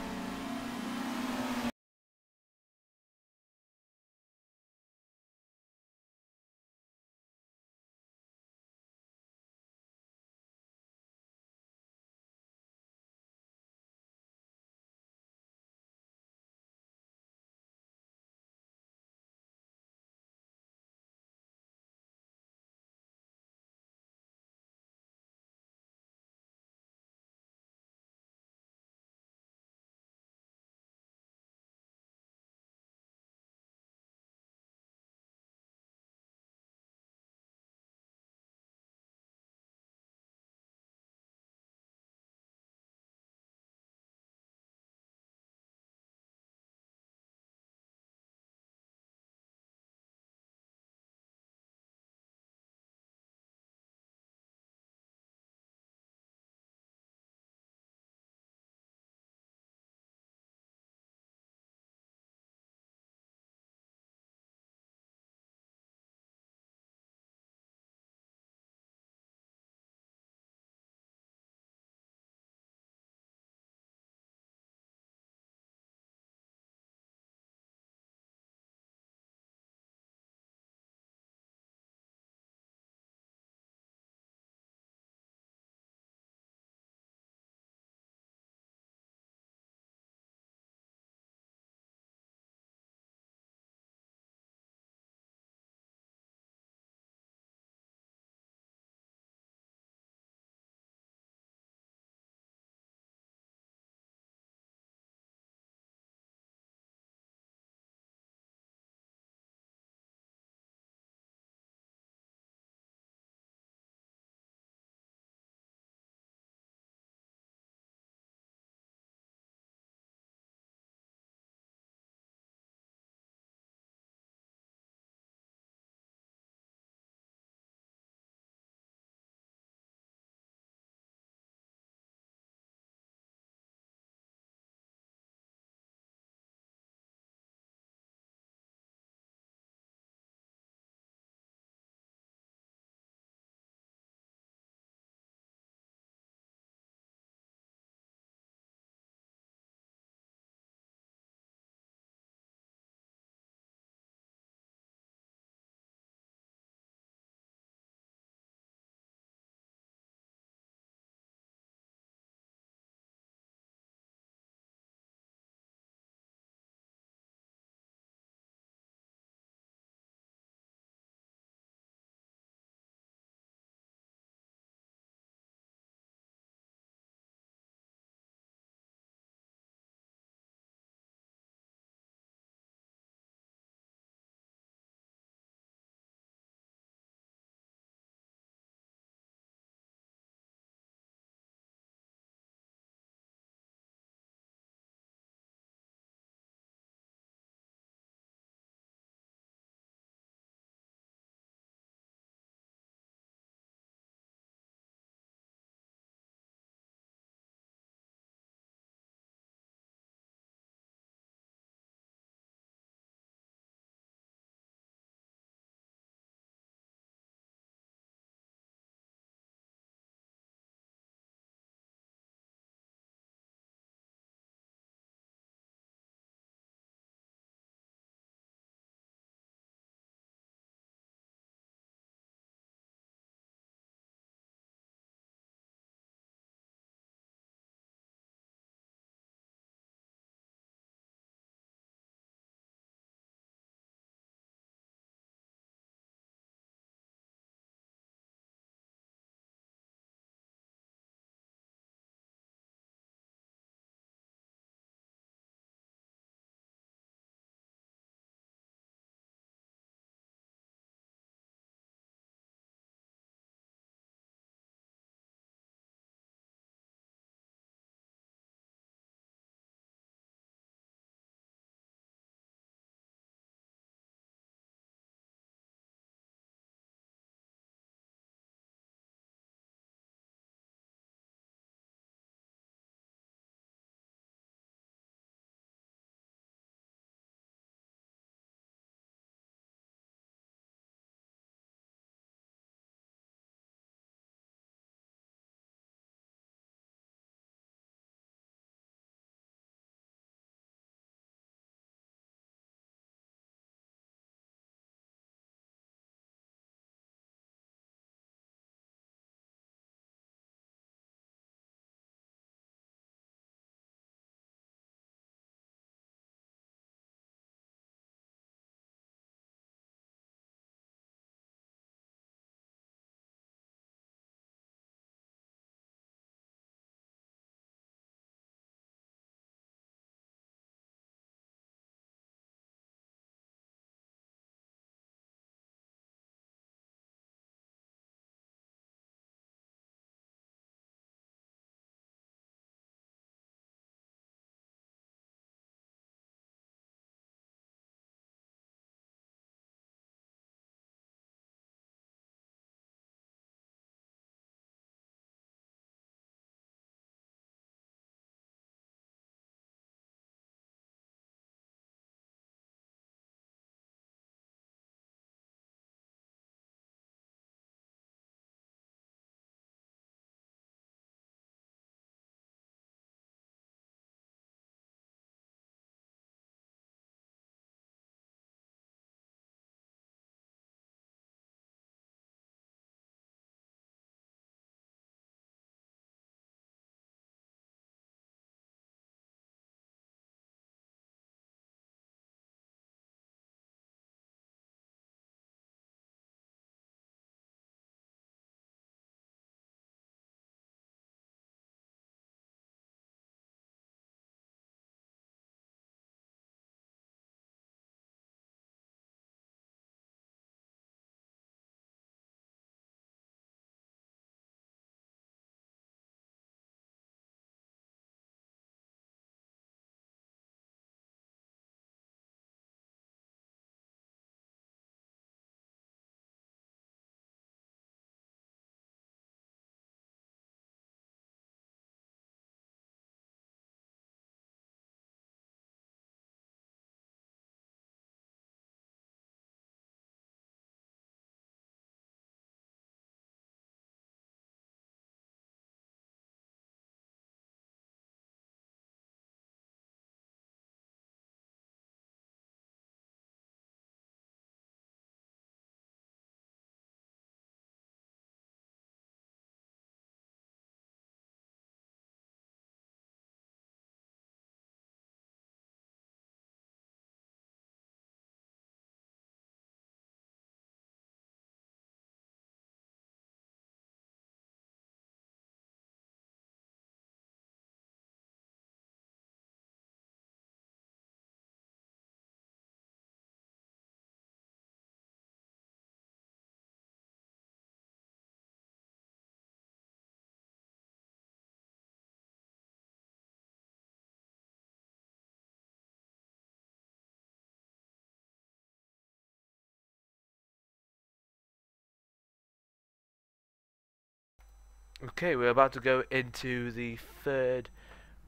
Okay, we're about to go into the third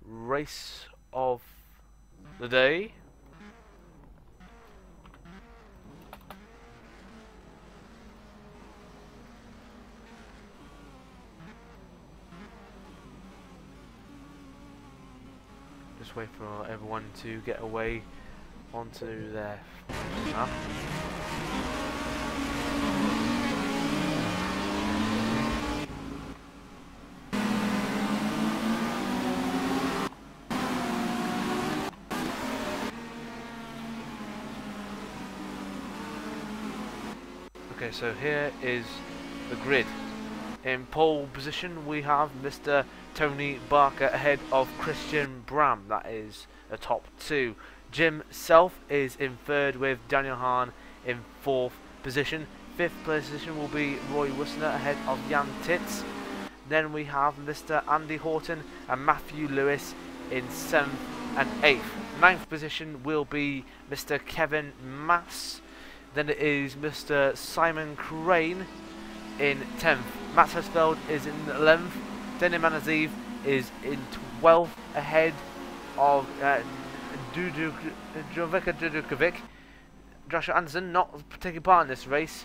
race of the day. Just wait for everyone to get away onto their map. Okay, so here is the grid. In pole position we have Mr. Tony Barker ahead of Christian Bram, that is the top two. Jim Self is in third with Daniel Hahn in fourth position. Fifth position will be Roy Whistler ahead of Jan Titz. Then we have Mr. Andy Horton and Matthew Lewis in 7th and 8th. Ninth position will be Mr. Kevin Mass. Then it is Mr. Simon Crane in 10th. Matt Hesfeld is in 11th. Denny Manaziv is in 12th ahead of Dudukovic. Joshua Anderson not taking part in this race.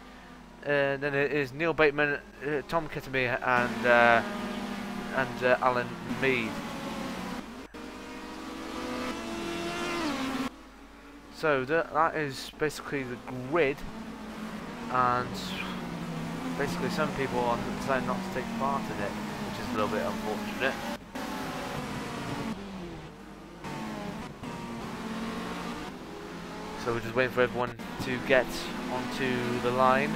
Then it is Neil Bateman, Tom Kettermere and Alan Mead. So that is basically the grid, and basically some people are deciding not to take part in it, which is a little bit unfortunate. So we're just waiting for everyone to get onto the line.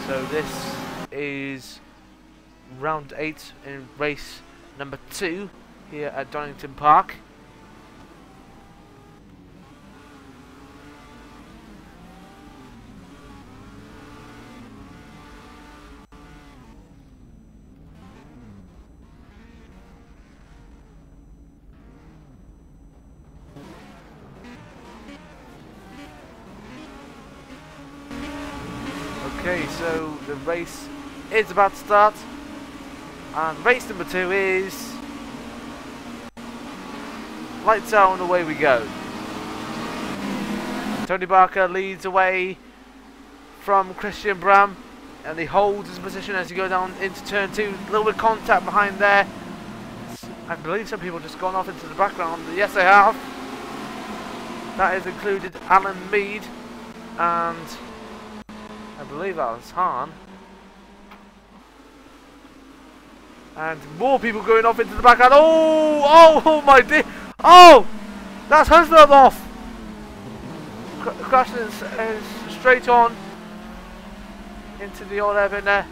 So this is round 8 in race number 2 here at Donington Park. Okay, so the race is about to start, and race number 2 is lights out and away we go. Tony Barker leads away from Christian Bram, and he holds his position as he goes down into turn 2. A little bit of contact behind there. I believe some people just gone off into the background. Yes, they have. That has included Alan Mead and I believe that was Hahn. And more people going off into the background. Oh my dear. Oh! That's Husler off! Crashing straight on into the old Evan there.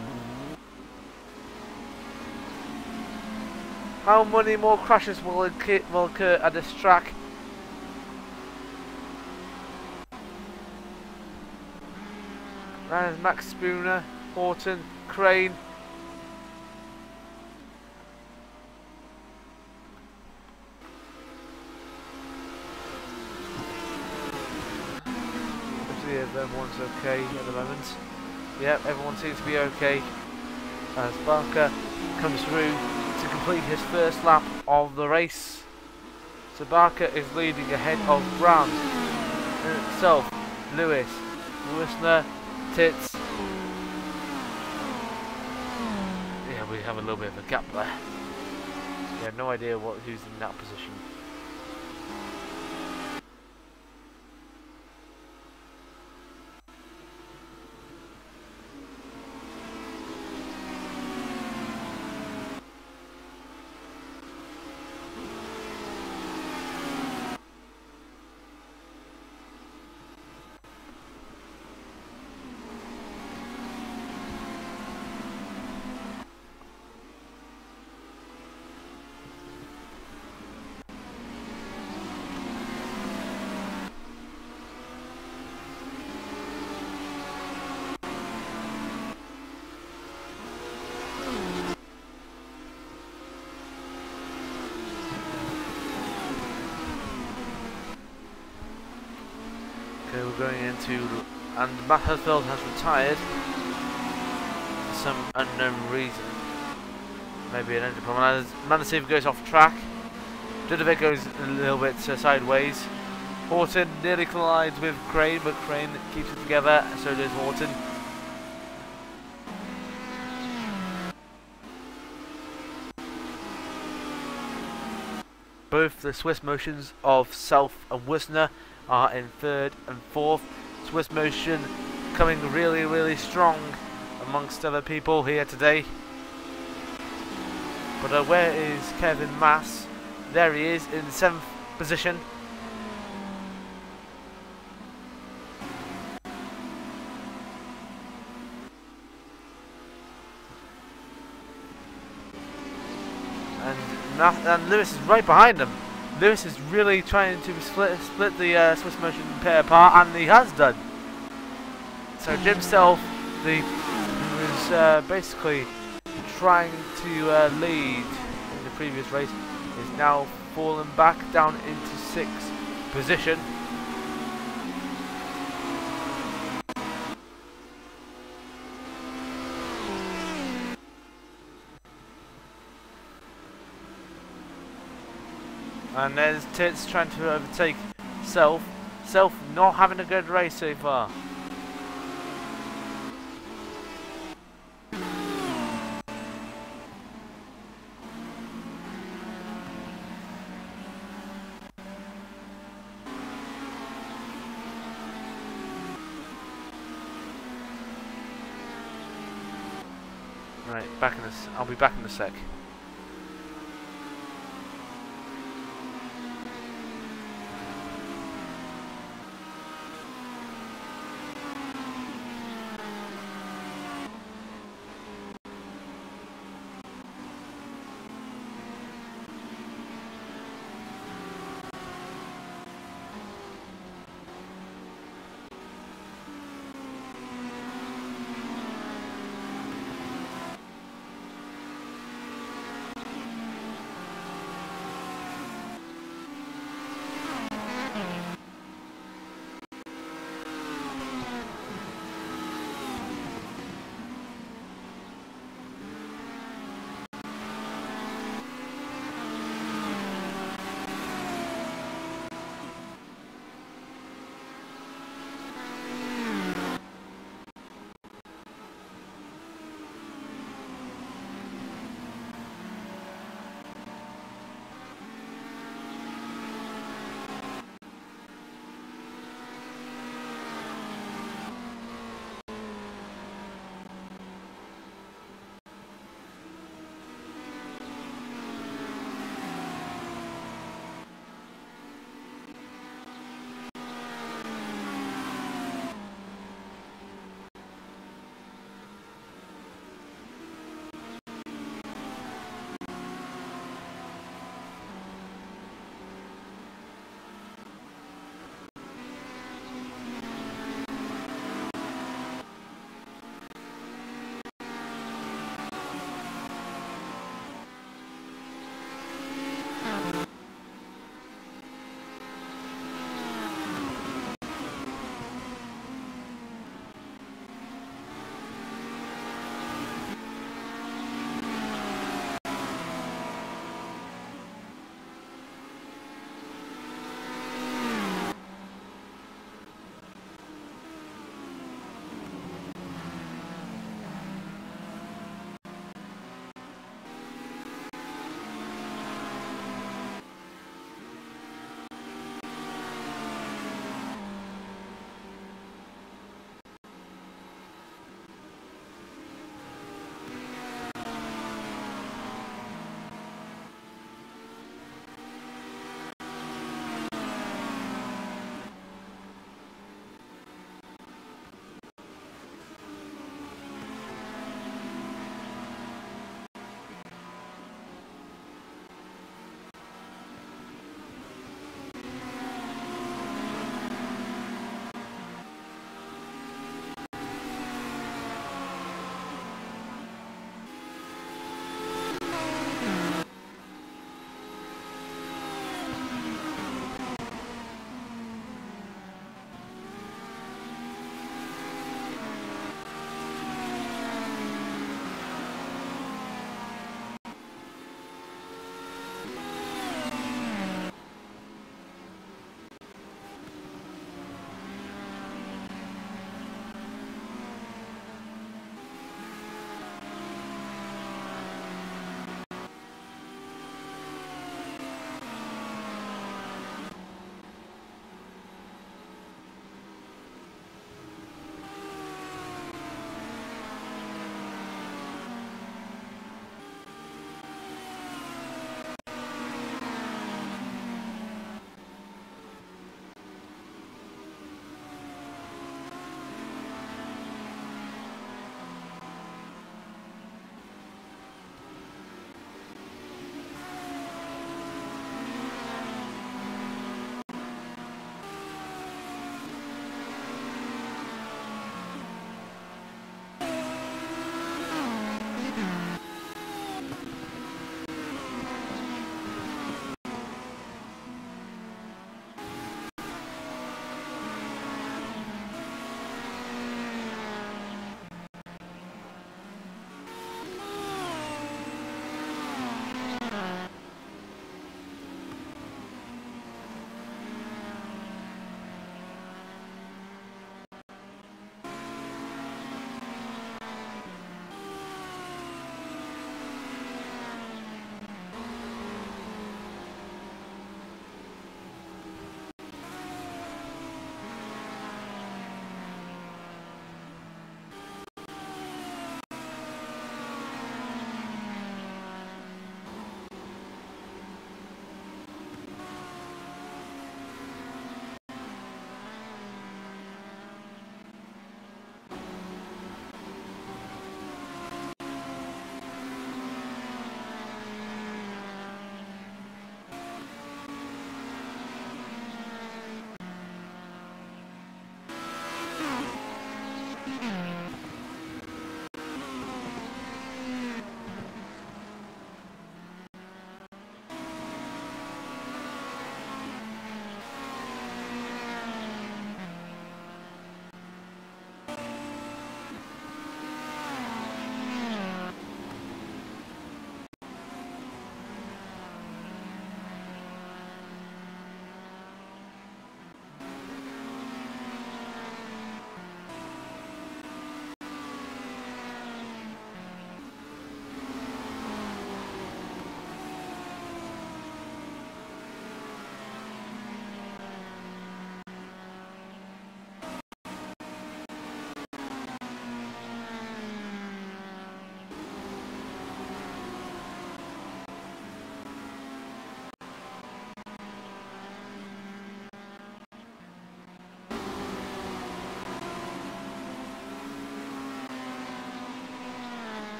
How many more crashes will occur at this track? There's Max Spooner, Horton, Crane. Let's see if everyone's okay at the moment. Yep, everyone seems to be okay as Barker comes through to complete his first lap of the race. So Barker is leading ahead of Brown, Self, Lewis, Whistler, Tits. Yeah, we have a little bit of a gap there. We have no idea who's in that position. Okay, we're going into, and Matt Hesfeld has retired for some unknown reason. Maybe an engine problem. Manasiva goes off track. Dudovic goes a little bit sideways. Horton nearly collides with Crane, but Crane keeps it together, and so does Horton. Both the Swiss motions of Self and Wisner are in third and fourth. Swiss motion coming really, really strong amongst other people here today. But where is Kevin Mass? There he is in 7th position. And Lewis is right behind him. Lewis is really trying to split the Swiss motion pair apart, and he has done. So Jim Self, who was basically trying to lead in the previous race, is now fallen back down into 6th position. And there's Tits trying to overtake Self. Self not having a good race so far. Right, I'll be back in a sec.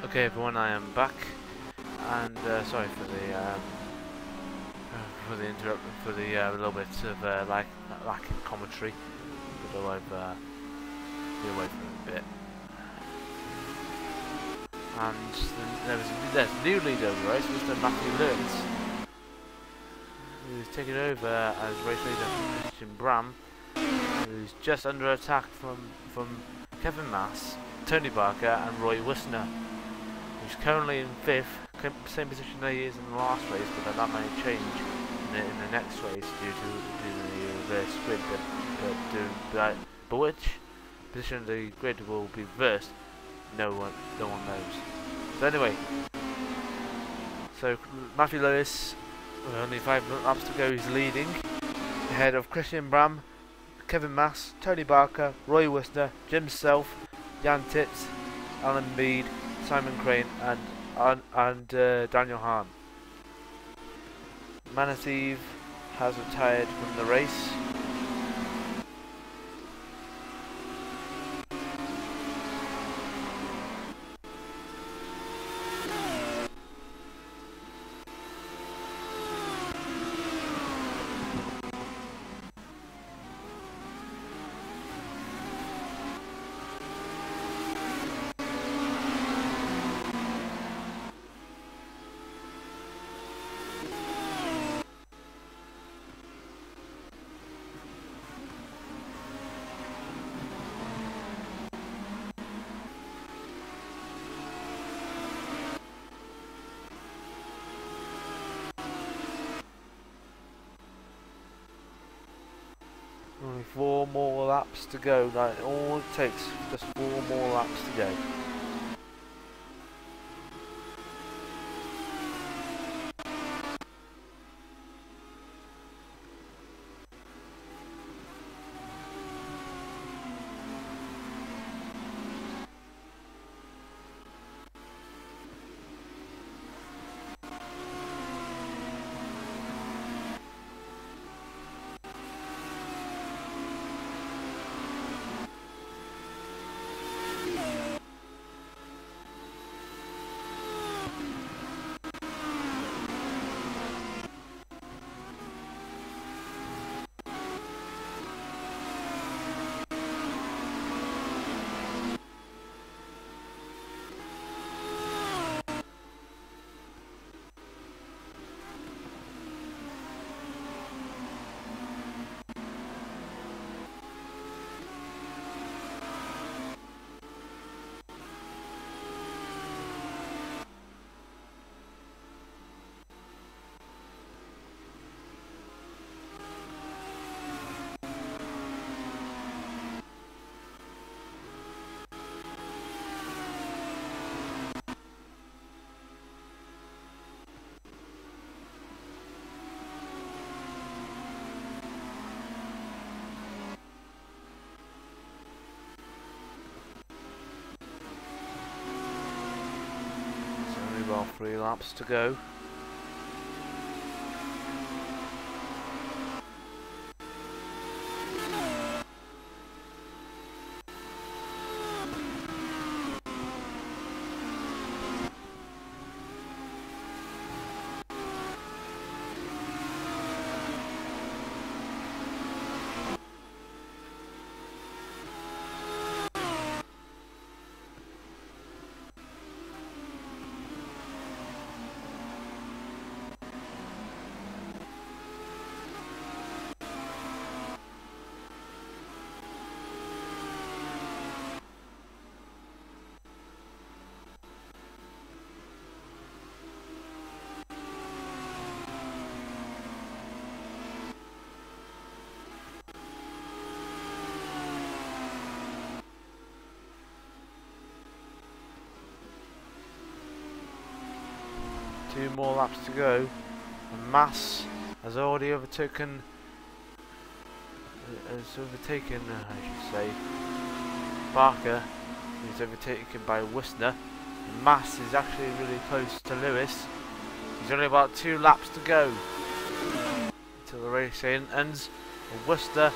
Okay, everyone, I am back, and sorry for the interrupt, for the little bit of lacking commentary. Although I've been away from it a bit, and there's a new leader of the race, Mr. Matthew Lewis, who's taken over as race leader from Christian Bram, who's just under attack from Kevin Mass, Tony Barker, and Roy Wisner. He's currently in 5th, same position that he is in the last race, but that may change in the next race due to the reverse grid. But which position the grid will be reversed, no one knows. So anyway, so Matthew Lewis, with only 5 laps to go, he's leading ahead of Christian Bram, Kevin Mass, Tony Barker, Roy Wisner, Jim Self, Jan Titz, Alan Mead, Simon Crane, and Daniel Hahn. Manatee has retired from the race. Only 4 more laps to go. Like, all it takes, just 4 more laps to go. Well, 3 laps to go. Two more laps to go. And Mass has already overtaken. I should say, Barker. He's overtaken by Worcester. And Mass is actually really close to Lewis. He's only about 2 laps to go until the race ends. And Worcester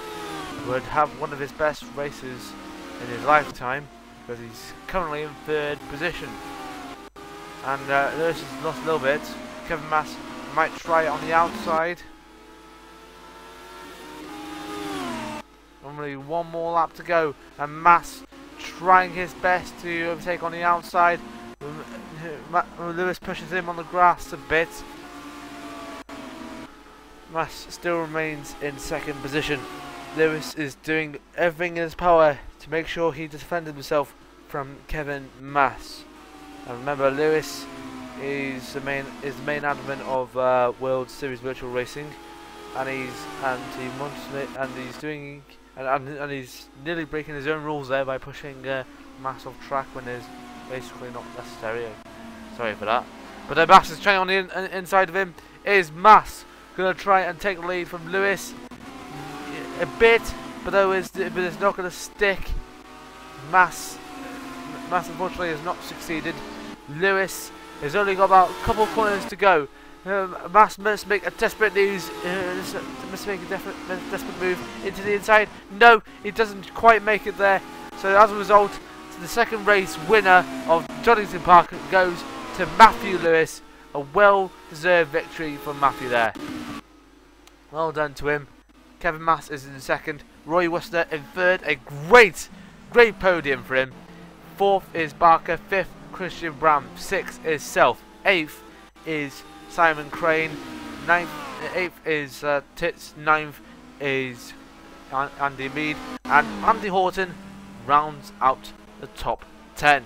would have one of his best races in his lifetime because he's currently in 3rd position. And Lewis has lost a little bit. Kevin Mass might try it on the outside. Only 1 more lap to go, and Mass trying his best to overtake on the outside. Lewis pushes him on the grass a bit. Mass still remains in 2nd position. Lewis is doing everything in his power to make sure he defends himself from Kevin Mass. And remember, Lewis is the main advocate of World Series Virtual Racing, and he's nearly breaking his own rules there by pushing Mass off track when there's basically not necessary. Sorry for that. But Mass is trying on the inside of him. Is Mass gonna try and take the lead from Lewis a bit, but it's not gonna stick. Mass unfortunately has not succeeded. Lewis has only got about a couple corners to go. Mass must make a desperate move into the inside. No, he doesn't quite make it there. So as a result, the 2nd race winner of Donington Park goes to Matthew Lewis. A well-deserved victory for Matthew there. Well done to him. Kevin Mass is in 2nd. Roy Worcester in 3rd. A great podium for him. 4th is Barker. 5th, Christian Bram. 6th is Self. 8th is Simon Crane. 8th is Tits. 9th is Andy Mead. And Andy Horton rounds out the top 10.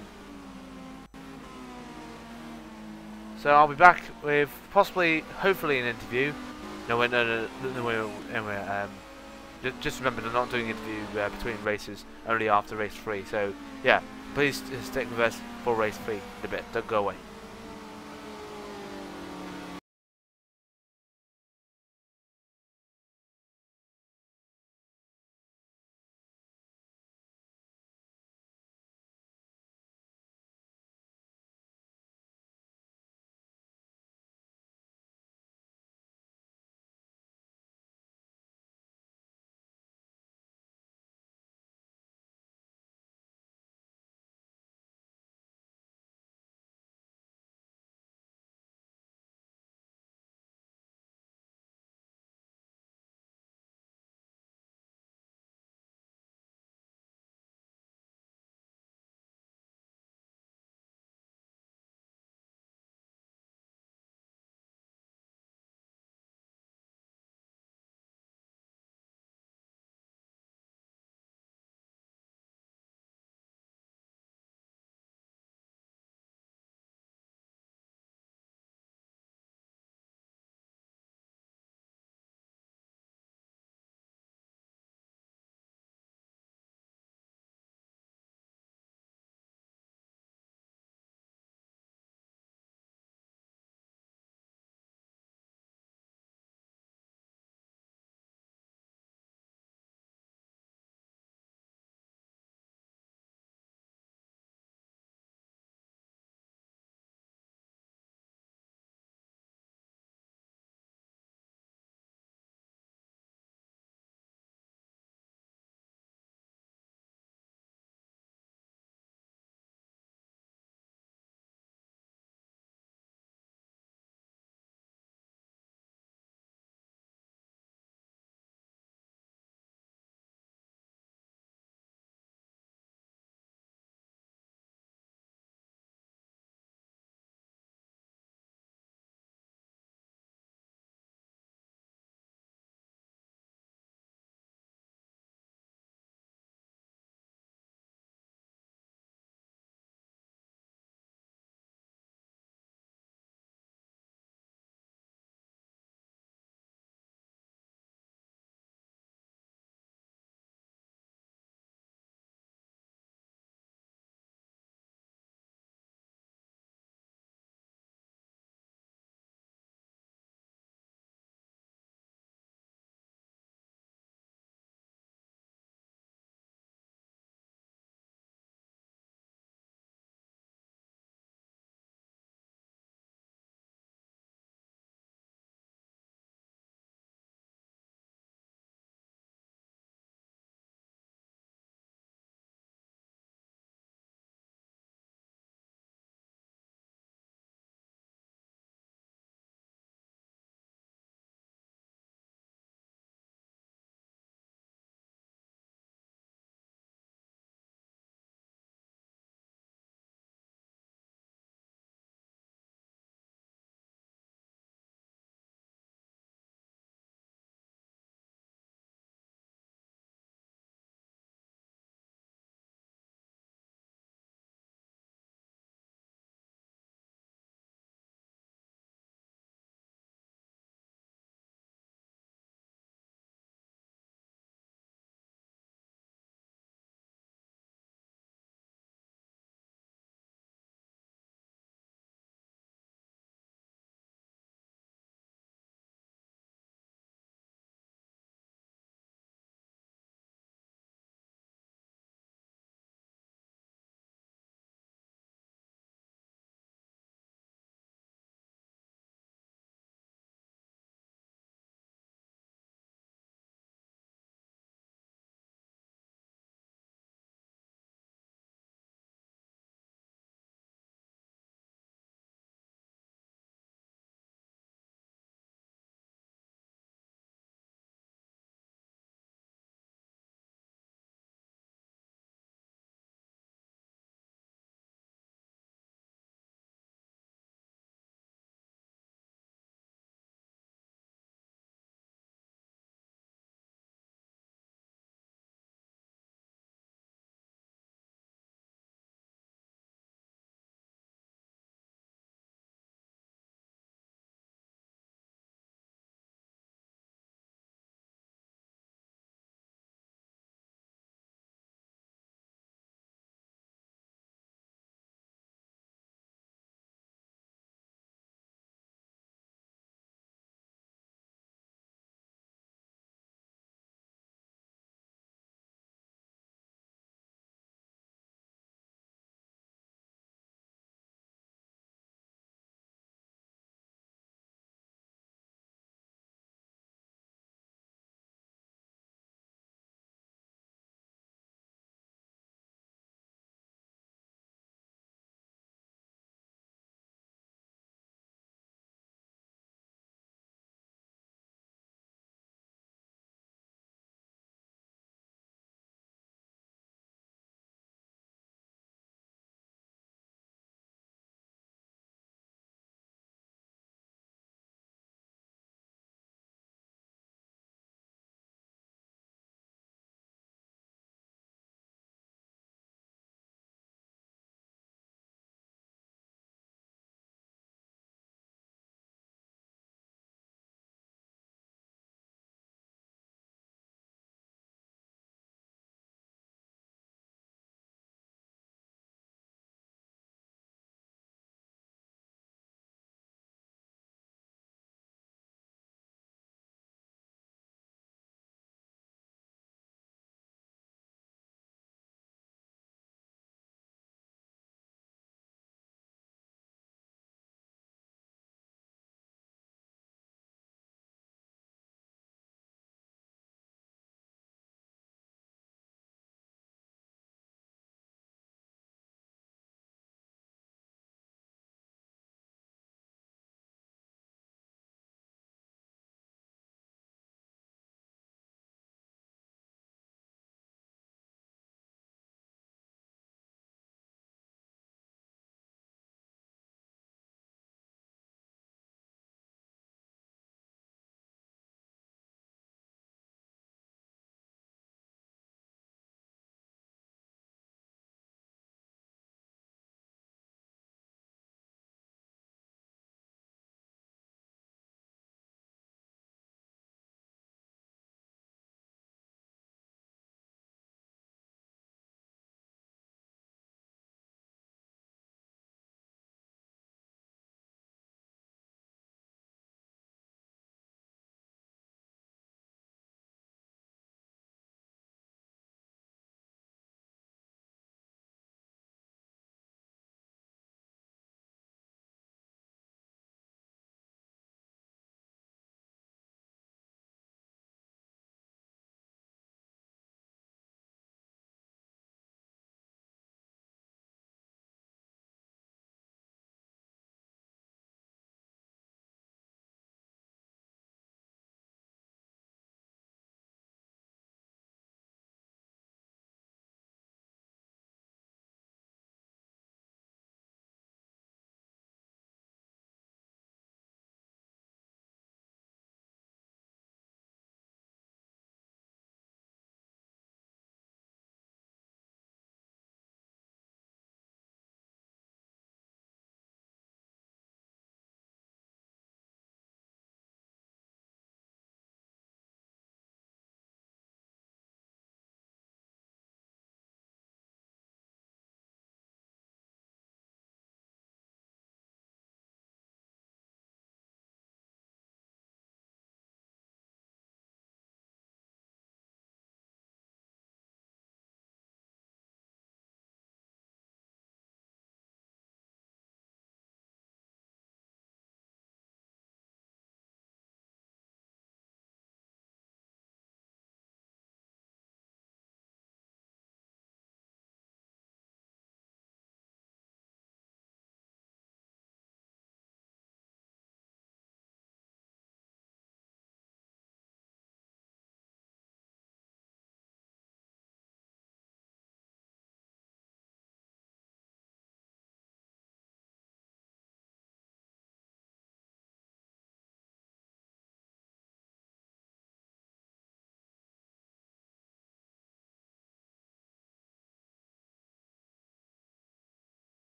So I'll be back with hopefully an interview. Just remember, they're not doing an interview between races, only after race 3. So yeah, please stick with us for race 3 in a bit. Don't go away.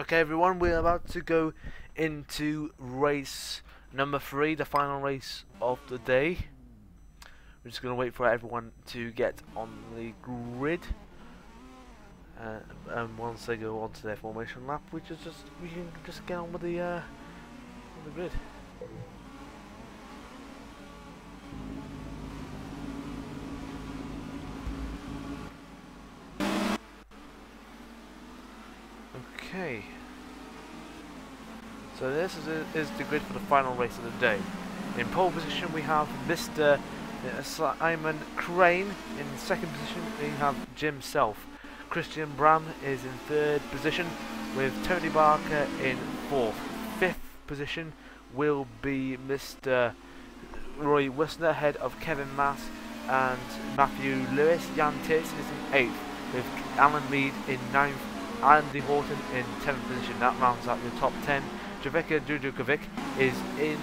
Okay everyone, we're about to go into race number 3, the final race of the day. We're just going to wait for everyone to get on the grid. And once they go onto their formation lap, we can just get on with the grid. Okay. So this is the grid for the final race of the day. In pole position we have Mr. Simon Crane. In second position we have Jim Self. Christian Bram is in third position with Tony Barker in fourth. Fifth position will be Mr. Roy Wisner ahead of Kevin Mass and Matthew Lewis. Jan Titz is in eighth with Alan Mead in ninth. Andy Horton in 10th position. That rounds out your top 10. Jovica Dudukovic is in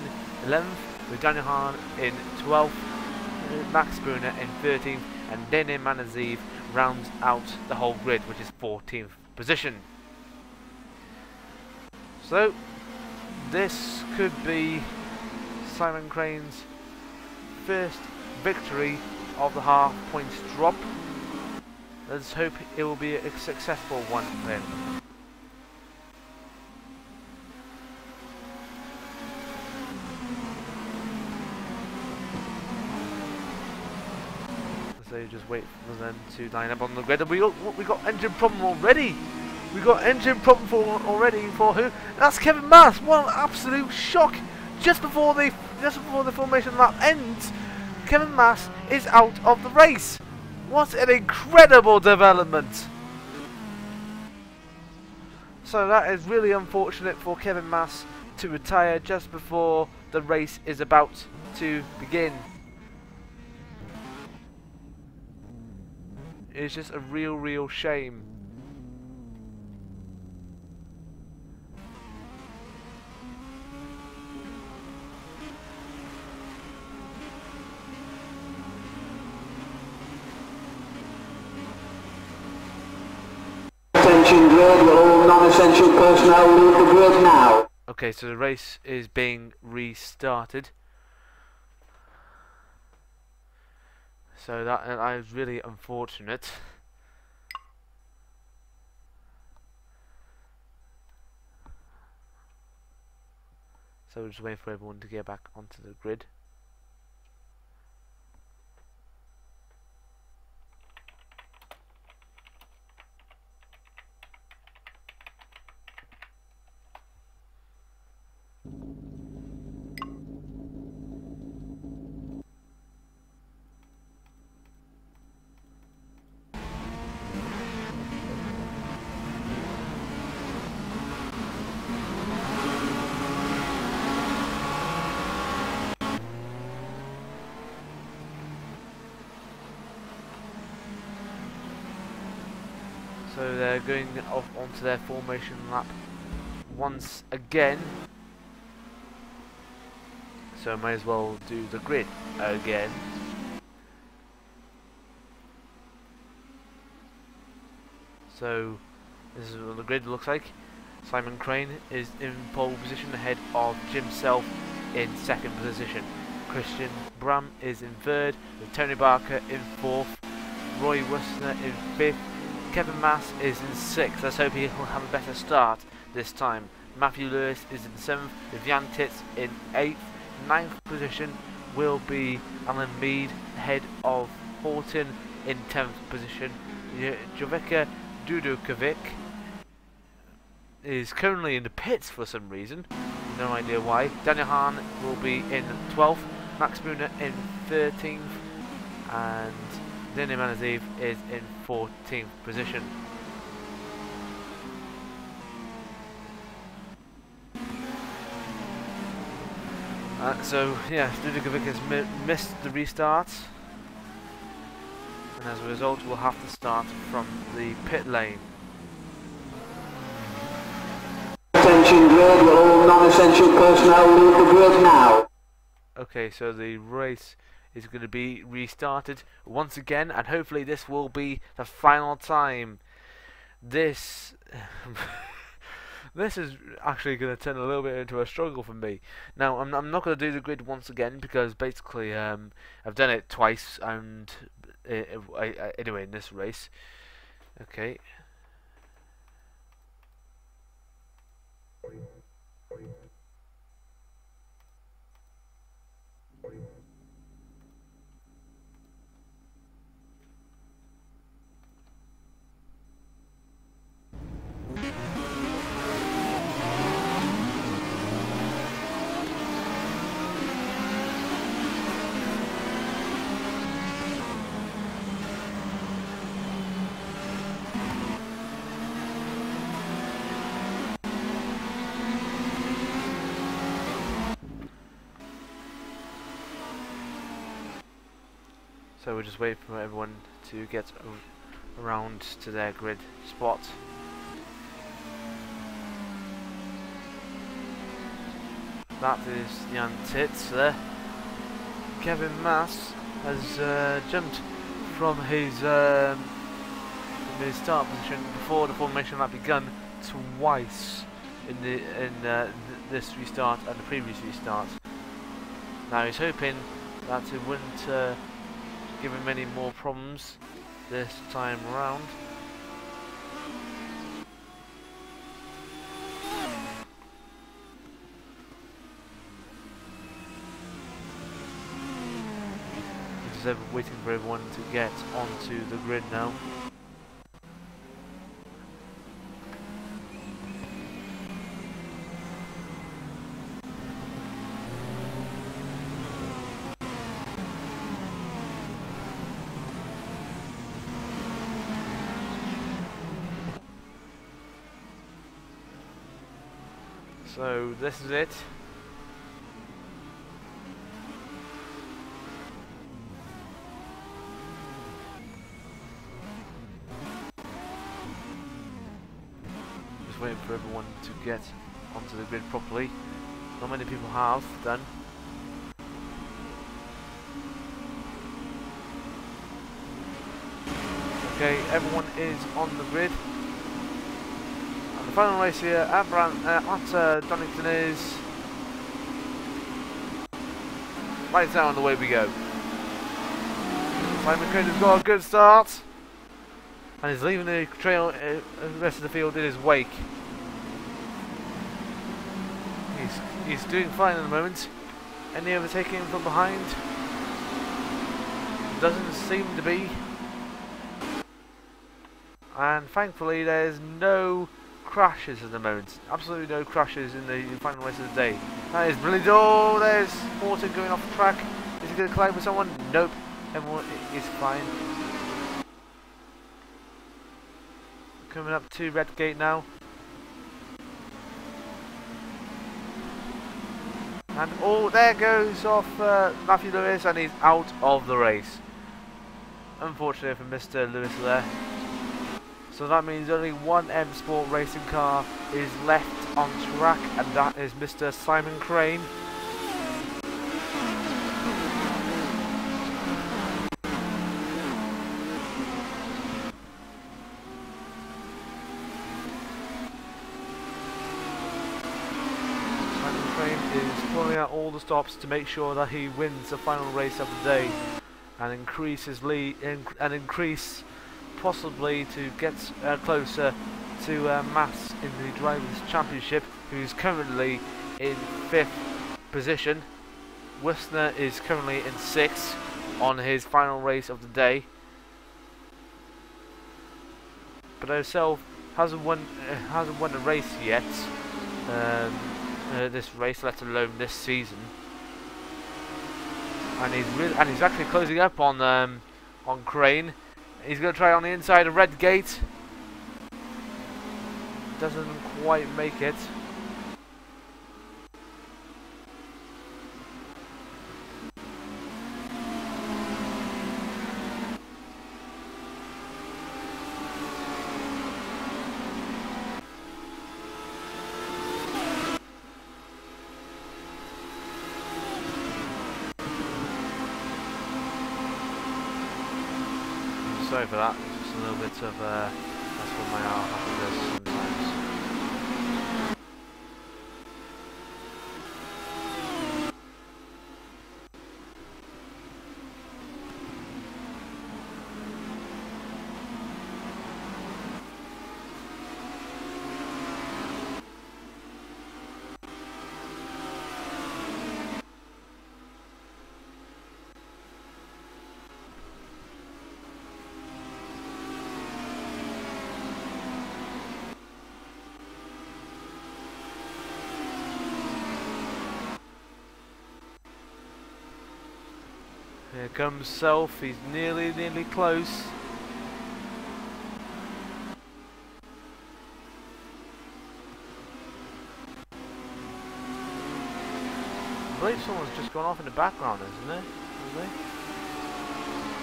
11th with Daniel Hahn in 12th, Max Spooner in 13th, and Dene Manaziv rounds out the whole grid, which is 14th position. So this could be Simon Crane's first victory of the half points drop. Let's hope it will be a successful one then. So just wait for them to line up on the grid. We got engine problem already. We got engine problem already for who? That's Kevin Mass. What an absolute shock! Just before the formation lap ends, Kevin Mass is out of the race. What an incredible development! So that is really unfortunate for Kevin Mass to retire just before the race is about to begin. It's just a real shame. Attention grid, all non-essential personnel leave the grid now. Okay, so the race is being restarted. So that is really unfortunate. So we're just waiting for everyone to get back onto the grid. So they're going off onto their formation lap once again. So might as well do the grid again. So this is what the grid looks like. Simon Crane is in pole position ahead of Jim Self in second position. Christian Bram is in third with Tony Barker in fourth. Roy Wisner in fifth. Kevin Mass is in sixth. Let's hope he will have a better start this time. Matthew Lewis is in seventh with Jan Titz in eighth. Ninth position will be Alan Mead ahead of Horton in 10th position. Jovica Dudukovic is currently in the pits for some reason. No idea why. Daniel Hahn will be in 12th. Max Spooner in 13th. And Dene Manaziv is in 14th position. So yeah, Dudukovic has missed the restart, and as a result we'll have to start from the pit lane. Attention grid, all non-essential personnel leave the grid now. Okay, so the race is going to be restarted once again, and hopefully this will be the final time. This This is actually going to turn a little bit into a struggle for me. Now, I'm not going to do the grid once again because basically I've done it twice, and anyway in this race. Okay. So we're just waiting for everyone to get around to their grid spot. That is Jan Tits there. Kevin Mass has jumped from his start position before the formation had begun twice in this restart and the previous restart. Now he's hoping that it wouldn't give him any more problems this time around. Just waiting for everyone to get onto the grid now. So this is it. Just waiting for everyone to get onto the grid properly. Not many people have done. Okay, everyone is on the grid. The final race here at Donington is right down the way we go. Simon Crane has got a good start and he's leaving the trail, the rest of the field in his wake. He's doing fine at the moment. Any overtaking from behind? Doesn't seem to be. And thankfully there's no crashes at the moment. Absolutely no crashes in the final race of the day. That is brilliant. Oh, there's Morton going off the track. Is he going to collide with someone? Nope. Everyone is fine. Coming up to Red Gate now. And oh, there goes off Matthew Lewis, and he's out of the race. Unfortunately for Mr. Lewis there. So that means only one M Sport racing car is left on track, and that is Mr. Simon Crane. Simon Crane is pulling out all the stops to make sure that he wins the final race of the day and increase his lead and increase possibly to get closer to Mass in the Drivers' Championship, who's currently in 5th position. Wissner is currently in 6th on his final race of the day. But himself hasn't won a race yet. This race, let alone this season. And he's actually closing up on Crane. He's going to try on the inside of Red Gate. Doesn't quite make it. Sorry for that, it's just a little bit of that's what my arm happens sometimes. Here comes Self, he's nearly close. I believe someone's just gone off in the background, isn't there? Have they?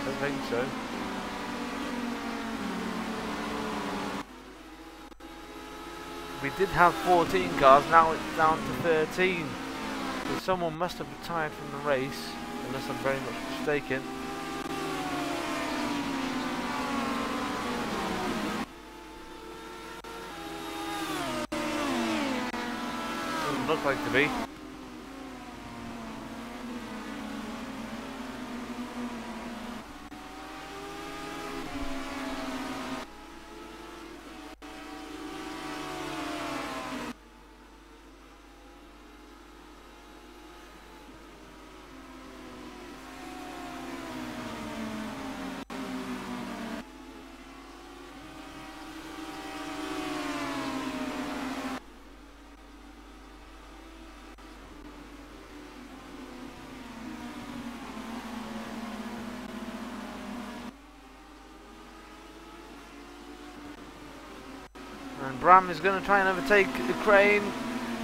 I don't think so. We did have 14 cars, now it's down to 13. So someone must have retired from the race, unless I'm very much mistaken. Doesn't look like to be. And Bram is going to try and overtake the Crane.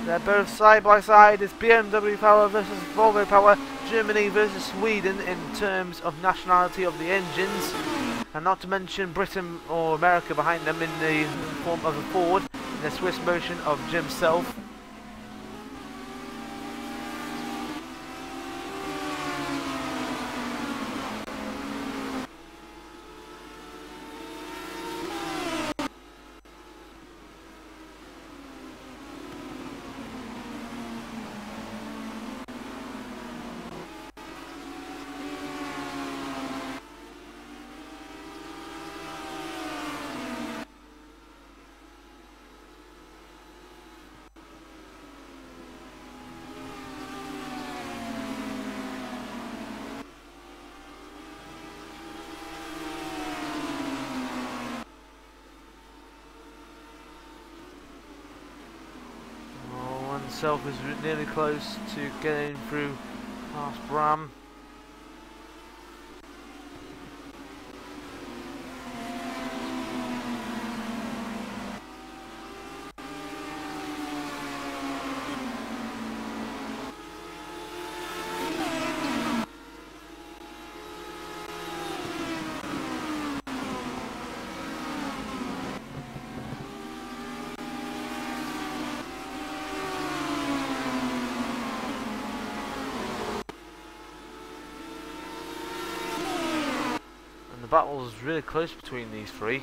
They're both side by side. It's BMW power versus Volvo power. Germany versus Sweden in terms of nationality of the engines. And not to mention Britain or America behind them in the form of a Ford. In the Swiss motion of Jim Self. Self is nearly close to getting through past Bram. The battle is really close between these three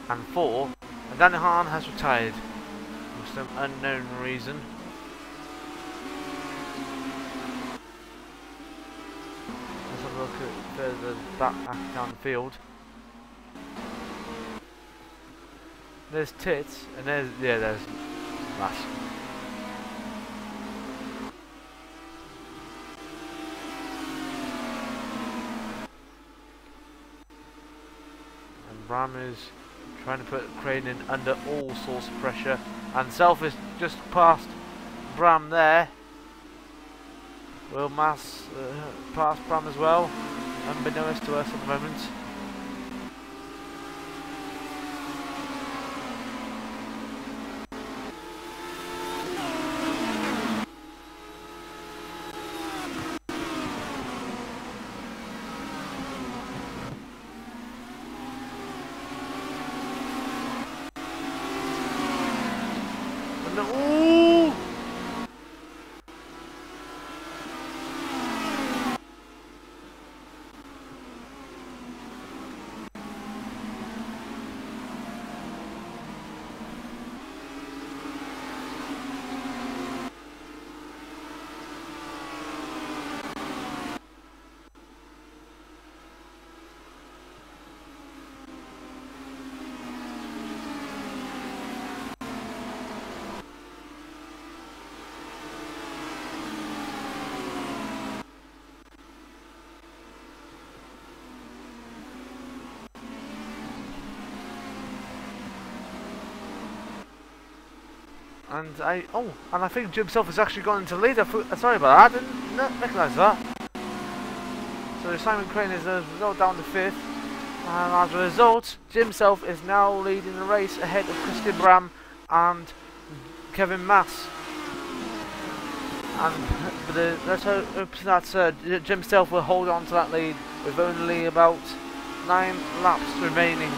and four, and Danahan has retired for some unknown reason. Let's have a look at further back down the field. There's Tits, and there's Mass. Bram is trying to put Crane in under all sorts of pressure, and Self is just past Bram there. Will Mass pass Bram as well, unbeknownst to us at the moment. And I think Jim Self has actually gone into lead. Sorry about that, I didn't recognise that. So Simon Crane is as a result down to 5th. And as a result, Jim Self is now leading the race ahead of Christian Bram and Kevin Mass. And let's hope that Jim Self will hold on to that lead with only about 9 laps remaining.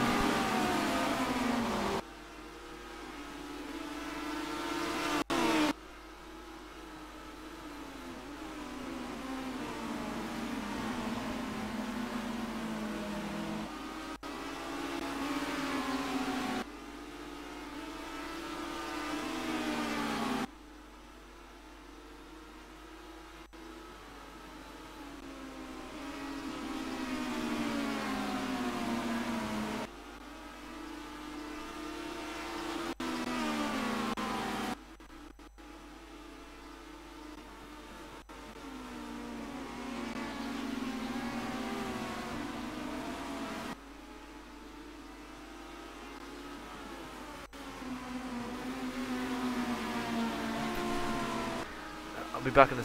I'll be back in a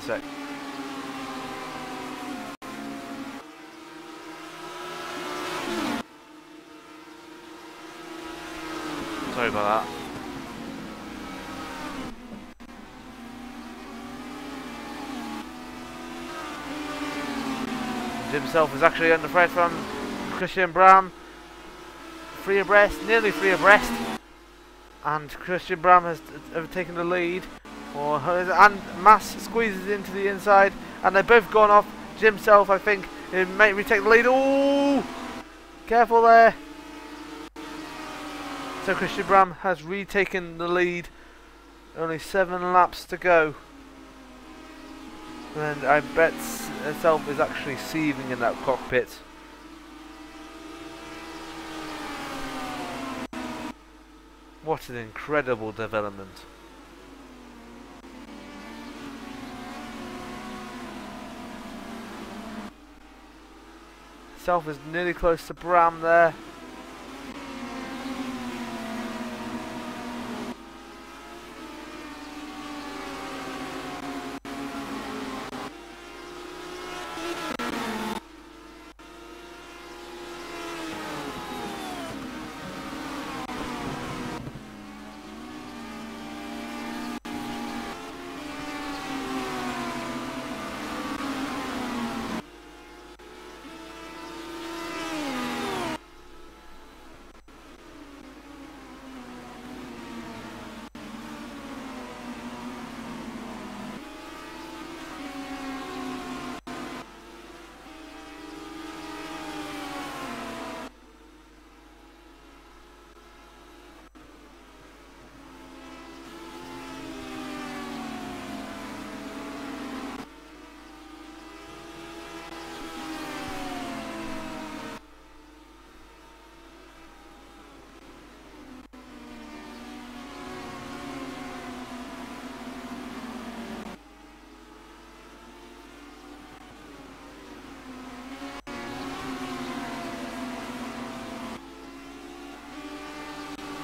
sec. Sorry about that. Jim Self is actually under threat from Christian Bram. 3 abreast, nearly 3 abreast. And Christian Bram has taken the lead. And Mass squeezes into the inside. And they've both gone off. Jim Self, I think, it may retake the lead. Oh! Careful there. So Christian Bram has retaken the lead. Only 7 laps to go. And I bet Self is actually seething in that cockpit. What an incredible development. Self is nearly close to Bram there.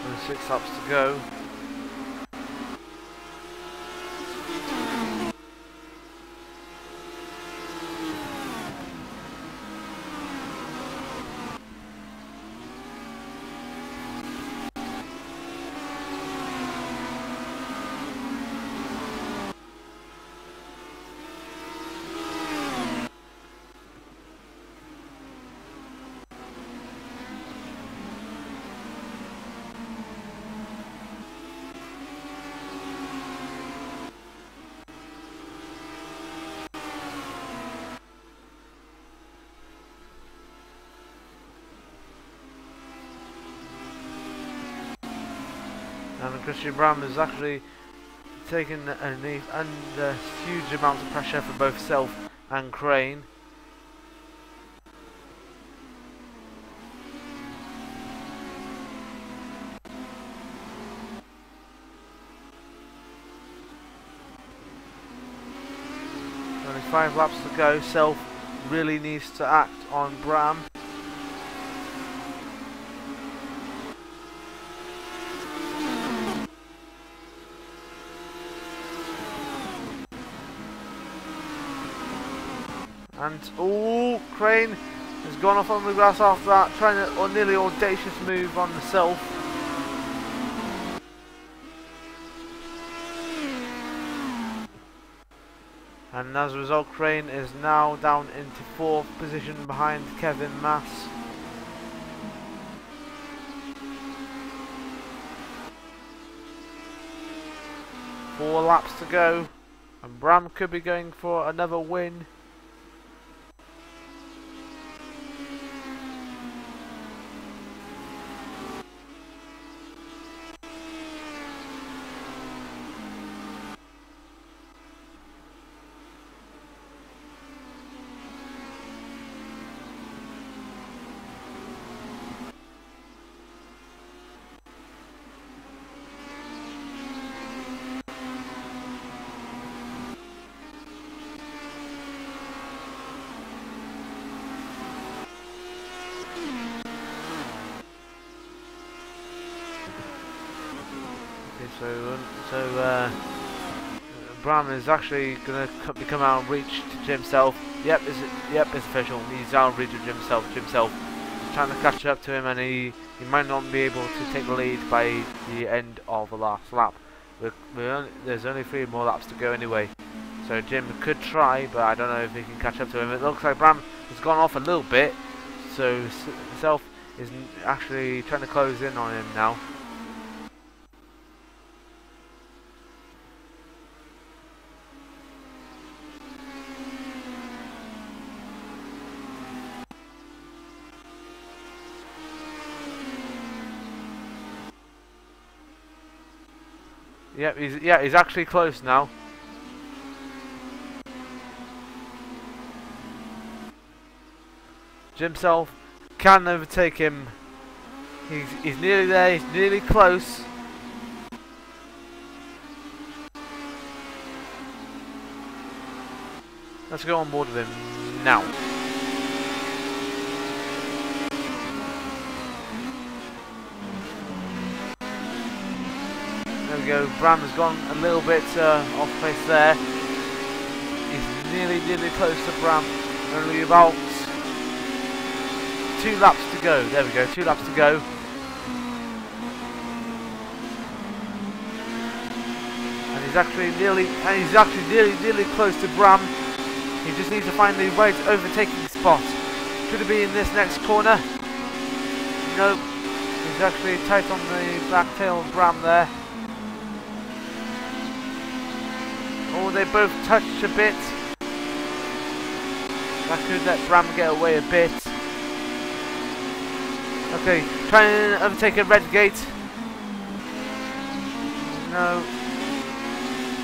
Only 6 laps to go. And Christian Bram has actually taken a huge amount of pressure for both Self and Crane. Only 5 laps to go. Self really needs to act on Bram. And oh, Crane has gone off on the grass after that, trying a nearly audacious move on the self. And as a result, Crane is now down into 4th position behind Kevin Mass. Four laps to go, and Bram could be going for another win. So Bram is actually going to become out and reach to himself. Yep, it's official. He's out and reach to himself. He's trying to catch up to him, and he might not be able to take the lead by the end of the last lap. There's only 3 more laps to go anyway. So Jim could try, but I don't know if he can catch up to him. It looks like Bram has gone off a little bit, so Self is actually trying to close in on him now. Yep, he's actually close now. Jim Self can overtake him. He's nearly there. He's nearly close. Let's go on board with him now. There we go. Bram has gone a little bit off pace there. He's nearly close to Bram. Only about 2 laps to go. There we go. 2 laps to go. And he's actually nearly close to Bram. He just needs to find the right overtaking spot. Could it be in this next corner? Nope. He's actually tight on the back tail of Bram there. Oh, they both touched a bit. That could let Bram get away a bit. Okay, trying to overtake a red gate. No.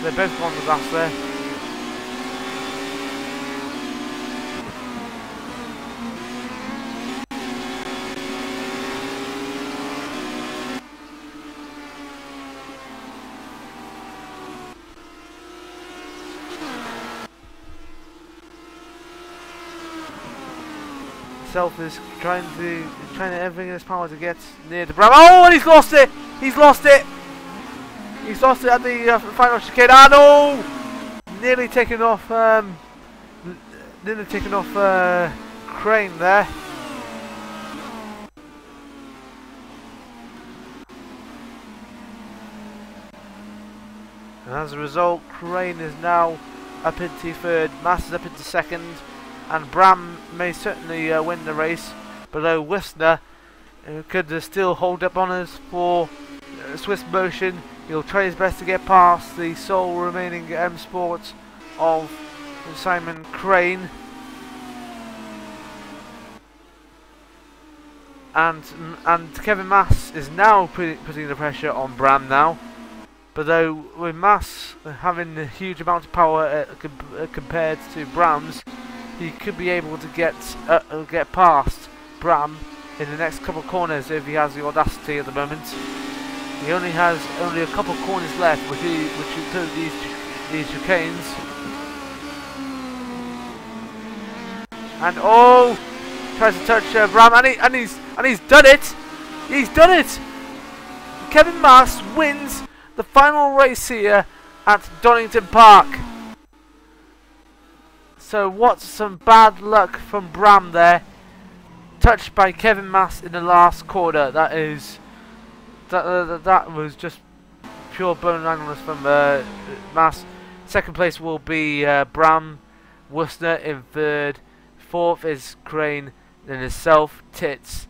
They're both on the grass there. Self is trying everything in his power to get near to Bram. Oh, and he's lost it! He's lost it! He's lost it at the final chicane. Ah, no! Nearly taken off. Crane there. And as a result, Crane is now up into 3rd. Mass is up into 2nd. And Bram may certainly win the race, below Wisner could still hold up honours for Swiss Motion. He'll try his best to get past the sole remaining M Sport of Simon Crane. And Kevin Mass is now putting the pressure on Bram now. But though with Mass having a huge amount of power compared to Bram's, he could be able to get past Bram in the next couple of corners if he has the audacity at the moment. He only has a couple of corners left, which include these chicanes. And oh, tries to touch Bram, and he's done it. He's done it. Kevin Mass wins the final race here at Donington Park. So what's some bad luck from Bram there? Touched by Kevin Mass in the last corner. That was just pure bone randomness from Mass. Second place will be Bram. Worcester in third. Fourth is Crane. Then himself, Tits,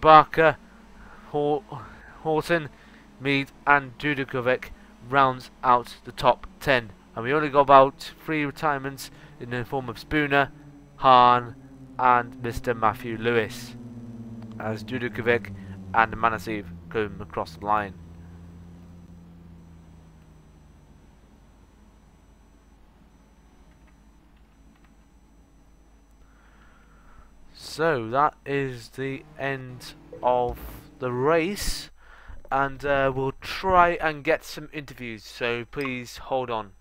Barker, Horton, Mead, and Dudakovic rounds out the top 10. And we only got about 3 retirements in the form of Spooner, Hahn, and Mr. Matthew Lewis, as Dudakovic and Manasiv come across the line. So that is the end of the race, and we'll try and get some interviews, so please hold on.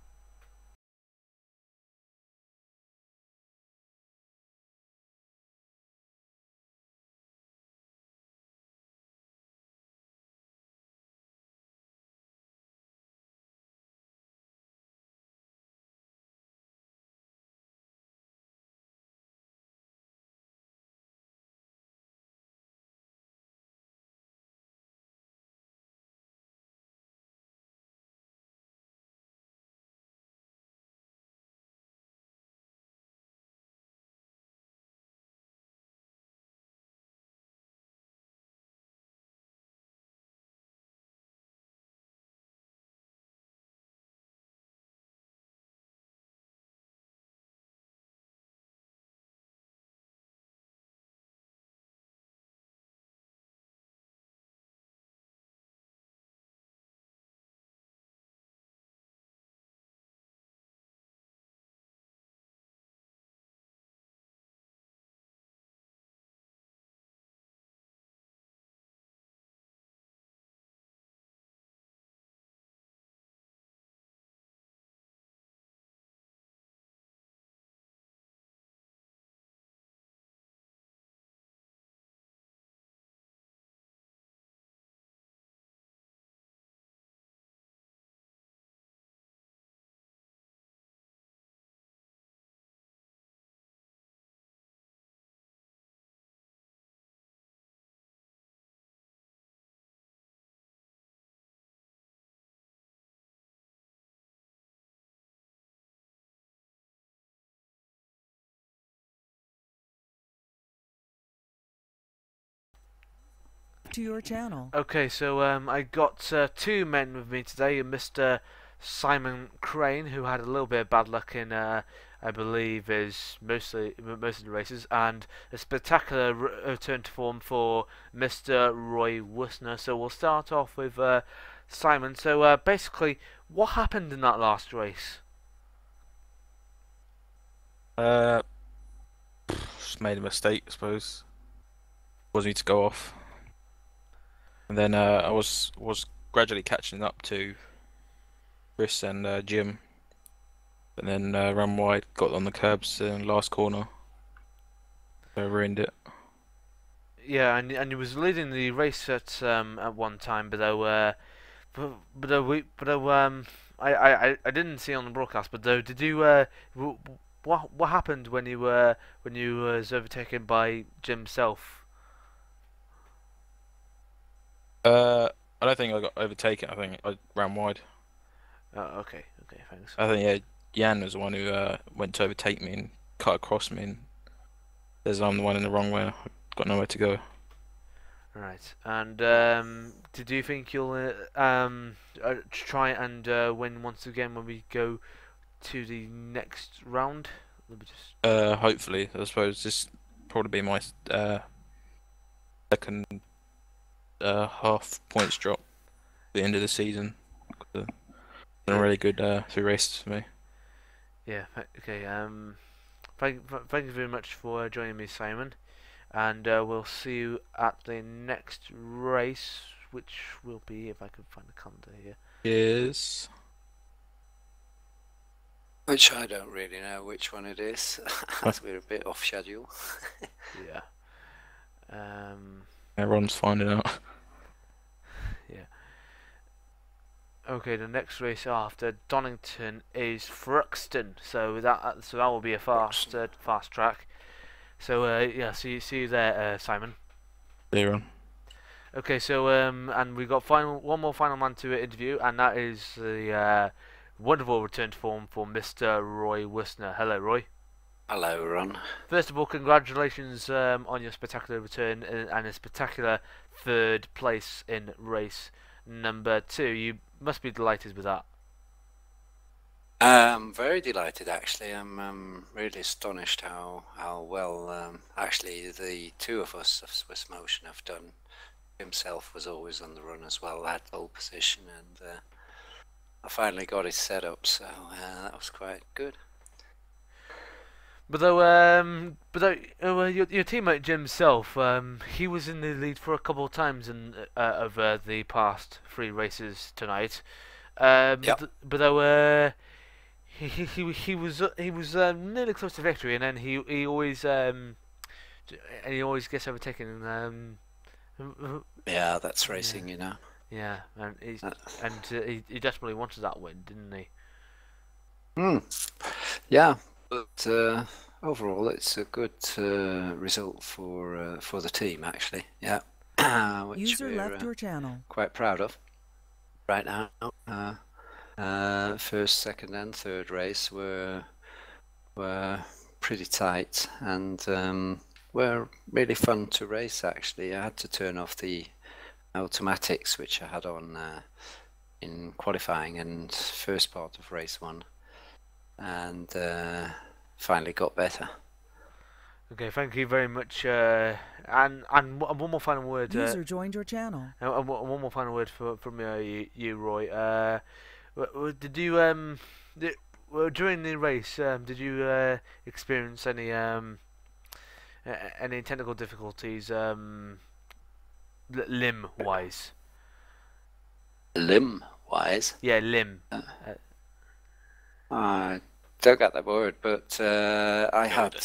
To your channel. Okay, so I got 2 men with me today, Mr. Simon Crane, who had a little bit of bad luck in, I believe, is most of the races, and a spectacular return to form for Mr. Roy Worcester. So we'll start off with Simon. So basically, what happened in that last race? Just made a mistake, I suppose. Was me to go off, and then I was gradually catching up to Chris and Jim, and then ran wide, got on the curbs in the last corner, so I ruined it. Yeah, and he was leading the race at one time, but I didn't see on the broadcast. But though, did you what happened when you was overtaken by Jim himself? I don't think I got overtaken. I think I ran wide. Okay, thanks. I think Jan was the one who went to overtake me and cut across me, and says I'm the one in the wrong way. I've got nowhere to go. Right, and did you think you'll try and win once again when we go to the next round? Let me just... Hopefully, I suppose this probably be my second half points drop at the end of the season. Been a really good 3 races for me. Yeah. Okay. Thank you very much for joining me, Simon. And we'll see you at the next race, which will be, if I can find the calendar here. Yes. Which I don't really know which one it is, as we're a bit off schedule. Yeah. Everyone's finding out. Yeah. Okay, the next race after Donington is Thruxton, so that will be a fast track. So yeah, see you there, Simon. Later on. Okay, so and we got one more final man to interview, and that is the wonderful return to form for Mr. Roy Wissner. Hello, Roy. Hello, Ron. First of all, congratulations on your spectacular return and a spectacular third place in race number 2. You must be delighted with that. I'm very delighted, actually. I'm really astonished how well actually the two of us of Swiss Motion have done. Himself was always on the run as well, had pole position, and I finally got it set up, so that was quite good. But though your teammate Jim himself, he was in the lead for a couple of times in over the past 3 races tonight. Yep. But though he was nearly close to victory, and then he always gets overtaken. Yeah, that's racing, you know. Yeah, and he desperately wanted that win, didn't he? Yeah, but overall, it's a good result for the team, actually. Yeah, which User we're left your channel. quite proud of right now. First, second, and third race were pretty tight and were really fun to race. Actually, I had to turn off the automatics which I had on in qualifying and first part of race 1, and finally got better. Okay, thank you very much. And one more final word. User joined your channel. And one more final word from you, Roy. Did you during the race? Did you experience any technical difficulties, limb-wise? Limb-wise? Yeah, limb. I don't get that word, but I had.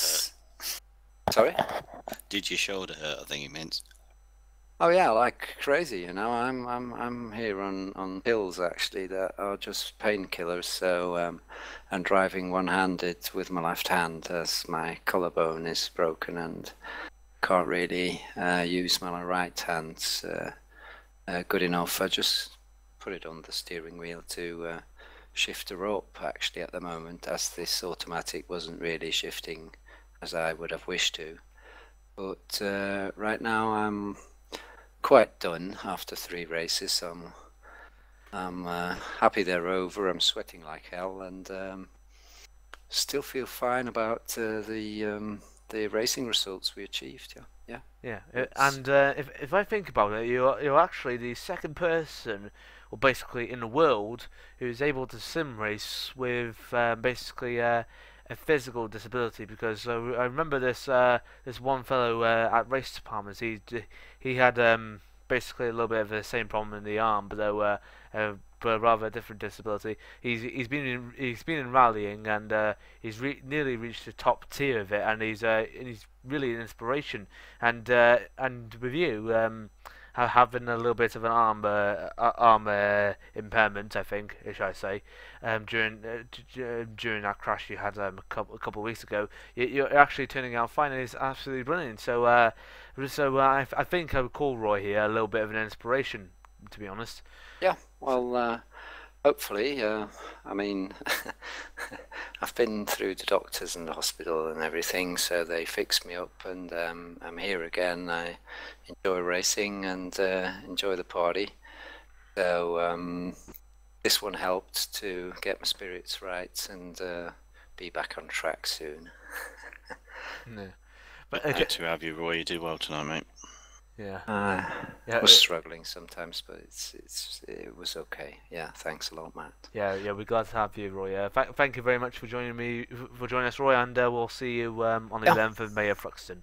Sorry? Did your shoulder hurt? I think it meant. Oh yeah, like crazy, you know. I'm here on pills actually that are just painkillers. So I'm driving one-handed with my left hand as my collarbone is broken and can't really use my right hand good enough. I just put it on the steering wheel to shift the rope actually at the moment, as this automatic wasn't really shifting as I would have wished to. But right now I'm quite done after 3 races, so I'm happy they're over. I'm sweating like hell, and still feel fine about the racing results we achieved. Yeah. And if I think about it, you're actually the second person, or basically in the world, who's able to sim race with basically a physical disability. Because I remember this one fellow at race departments. He had basically a little bit of the same problem in the arm, but though but a rather different disability. He's been in rallying, and he's nearly reached the top tier of it, and he's really an inspiration. And with you having a little bit of an arm impairment, I think, shall I say, during that crash you had a couple of weeks ago, you're actually turning out fine, and it's absolutely brilliant. So I think I would call Roy here a little bit of an inspiration, to be honest. Yeah, well, hopefully. I mean, I've been through the doctors and the hospital and everything, so they fixed me up, and I'm here again. I enjoy racing and enjoy the party. So this one helped to get my spirits right and be back on track soon. No. But good to have you, Roy. You did well tonight, mate. Yeah. I was struggling sometimes, but it was okay. Yeah, thanks a lot, Matt. Yeah, we're glad to have you, Roy. Thank you very much for joining us, Roy, and we'll see you on the 11th of May at Thruxton.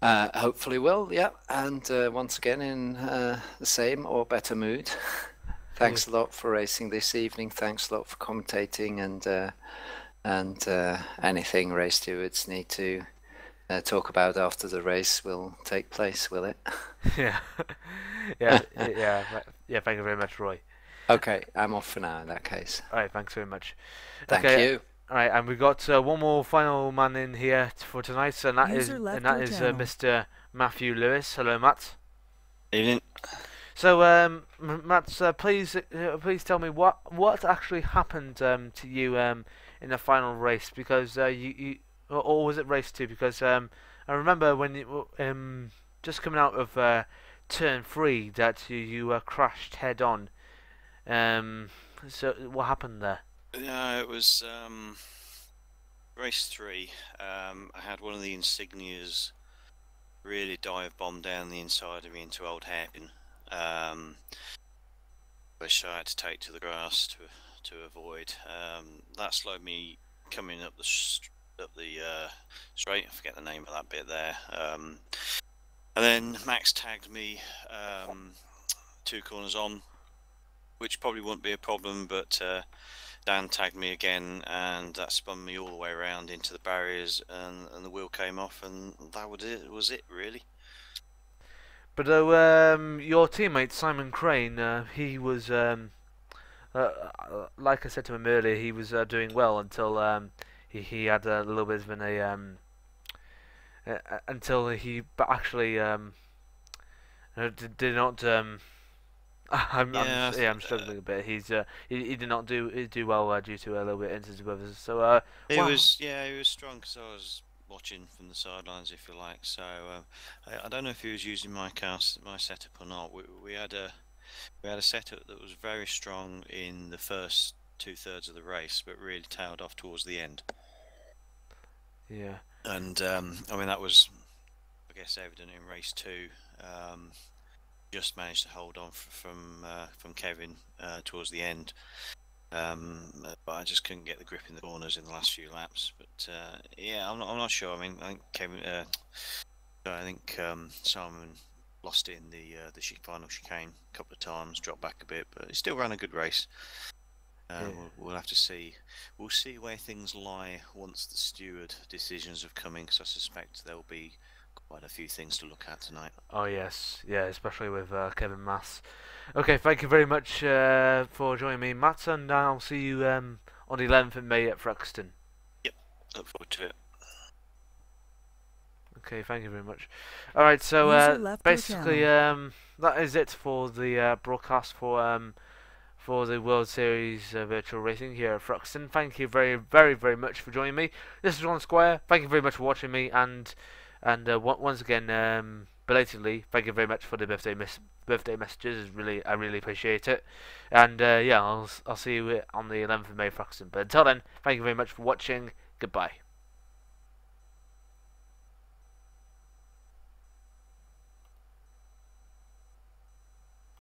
Hopefully will, yeah. And once again in the same or better mood. Thanks a lot for racing this evening. Thanks a lot for commentating, and anything race stewards need to talk about after the race will take place, will it? Yeah. Thank you very much, Roy. Okay, I'm off for now in that case. All right, thanks very much. Thank okay, you. All right, and we've got one more final man in here for tonight, and that is User left your channel. Mr. Matthew Lewis. Hello, Matt. Evening. So, Matt, please tell me what actually happened to you in the final race, because or was it race 2? Because I remember when you just coming out of turn 3 that you crashed head on. So what happened there? Yeah, it was race 3. I had one of the insignias really dive bomb down the inside of me into old hairpin, which I had to take to the grass to avoid. That slowed me coming up the straight. I forget the name of that bit there. And then Max tagged me 2 corners on, which probably wouldn't be a problem, but Dan tagged me again, and that spun me all the way around into the barriers, and the wheel came off, and that was it really. But your teammate Simon Crane, he was like I said to him earlier, he was doing well until he had a little bit of until he actually did not. I'm struggling a bit. He did not do well due to a little bit into the weather. So he was strong, because I was watching from the sidelines, if you like. So I don't know if he was using my setup or not. We had a setup that was very strong in the first 2/3 of the race, but really tailed off towards the end. Yeah. And I mean, that was, I guess, evident in race 2. Just managed to hold on from Kevin towards the end, but I just couldn't get the grip in the corners in the last few laps. But yeah, I'm not sure. I mean, I think Kevin, I think Simon lost it in the final chicane a couple of times, dropped back a bit, but he still ran a good race. We'll have to see. We'll see where things lie once the steward decisions have come in, because I suspect there'll be quite a few things to look at tonight. Oh yes, yeah, especially with Kevin Mass. Okay, thank you very much for joining me, Matt, and I'll see you on the 11th of May at Fruxton. Yep, look forward to it. Okay, thank you very much. All right, so basically that is it for the broadcast for the World Series virtual racing here at Fruxton. Thank you very, very, very much for joining me. This is Ron Squire. Thank you very much for watching me, and once again, belatedly, thank you very much for the birthday messages. I really appreciate it. And yeah, I'll see you on the 11th of May, Fruxton. But until then, thank you very much for watching. Goodbye.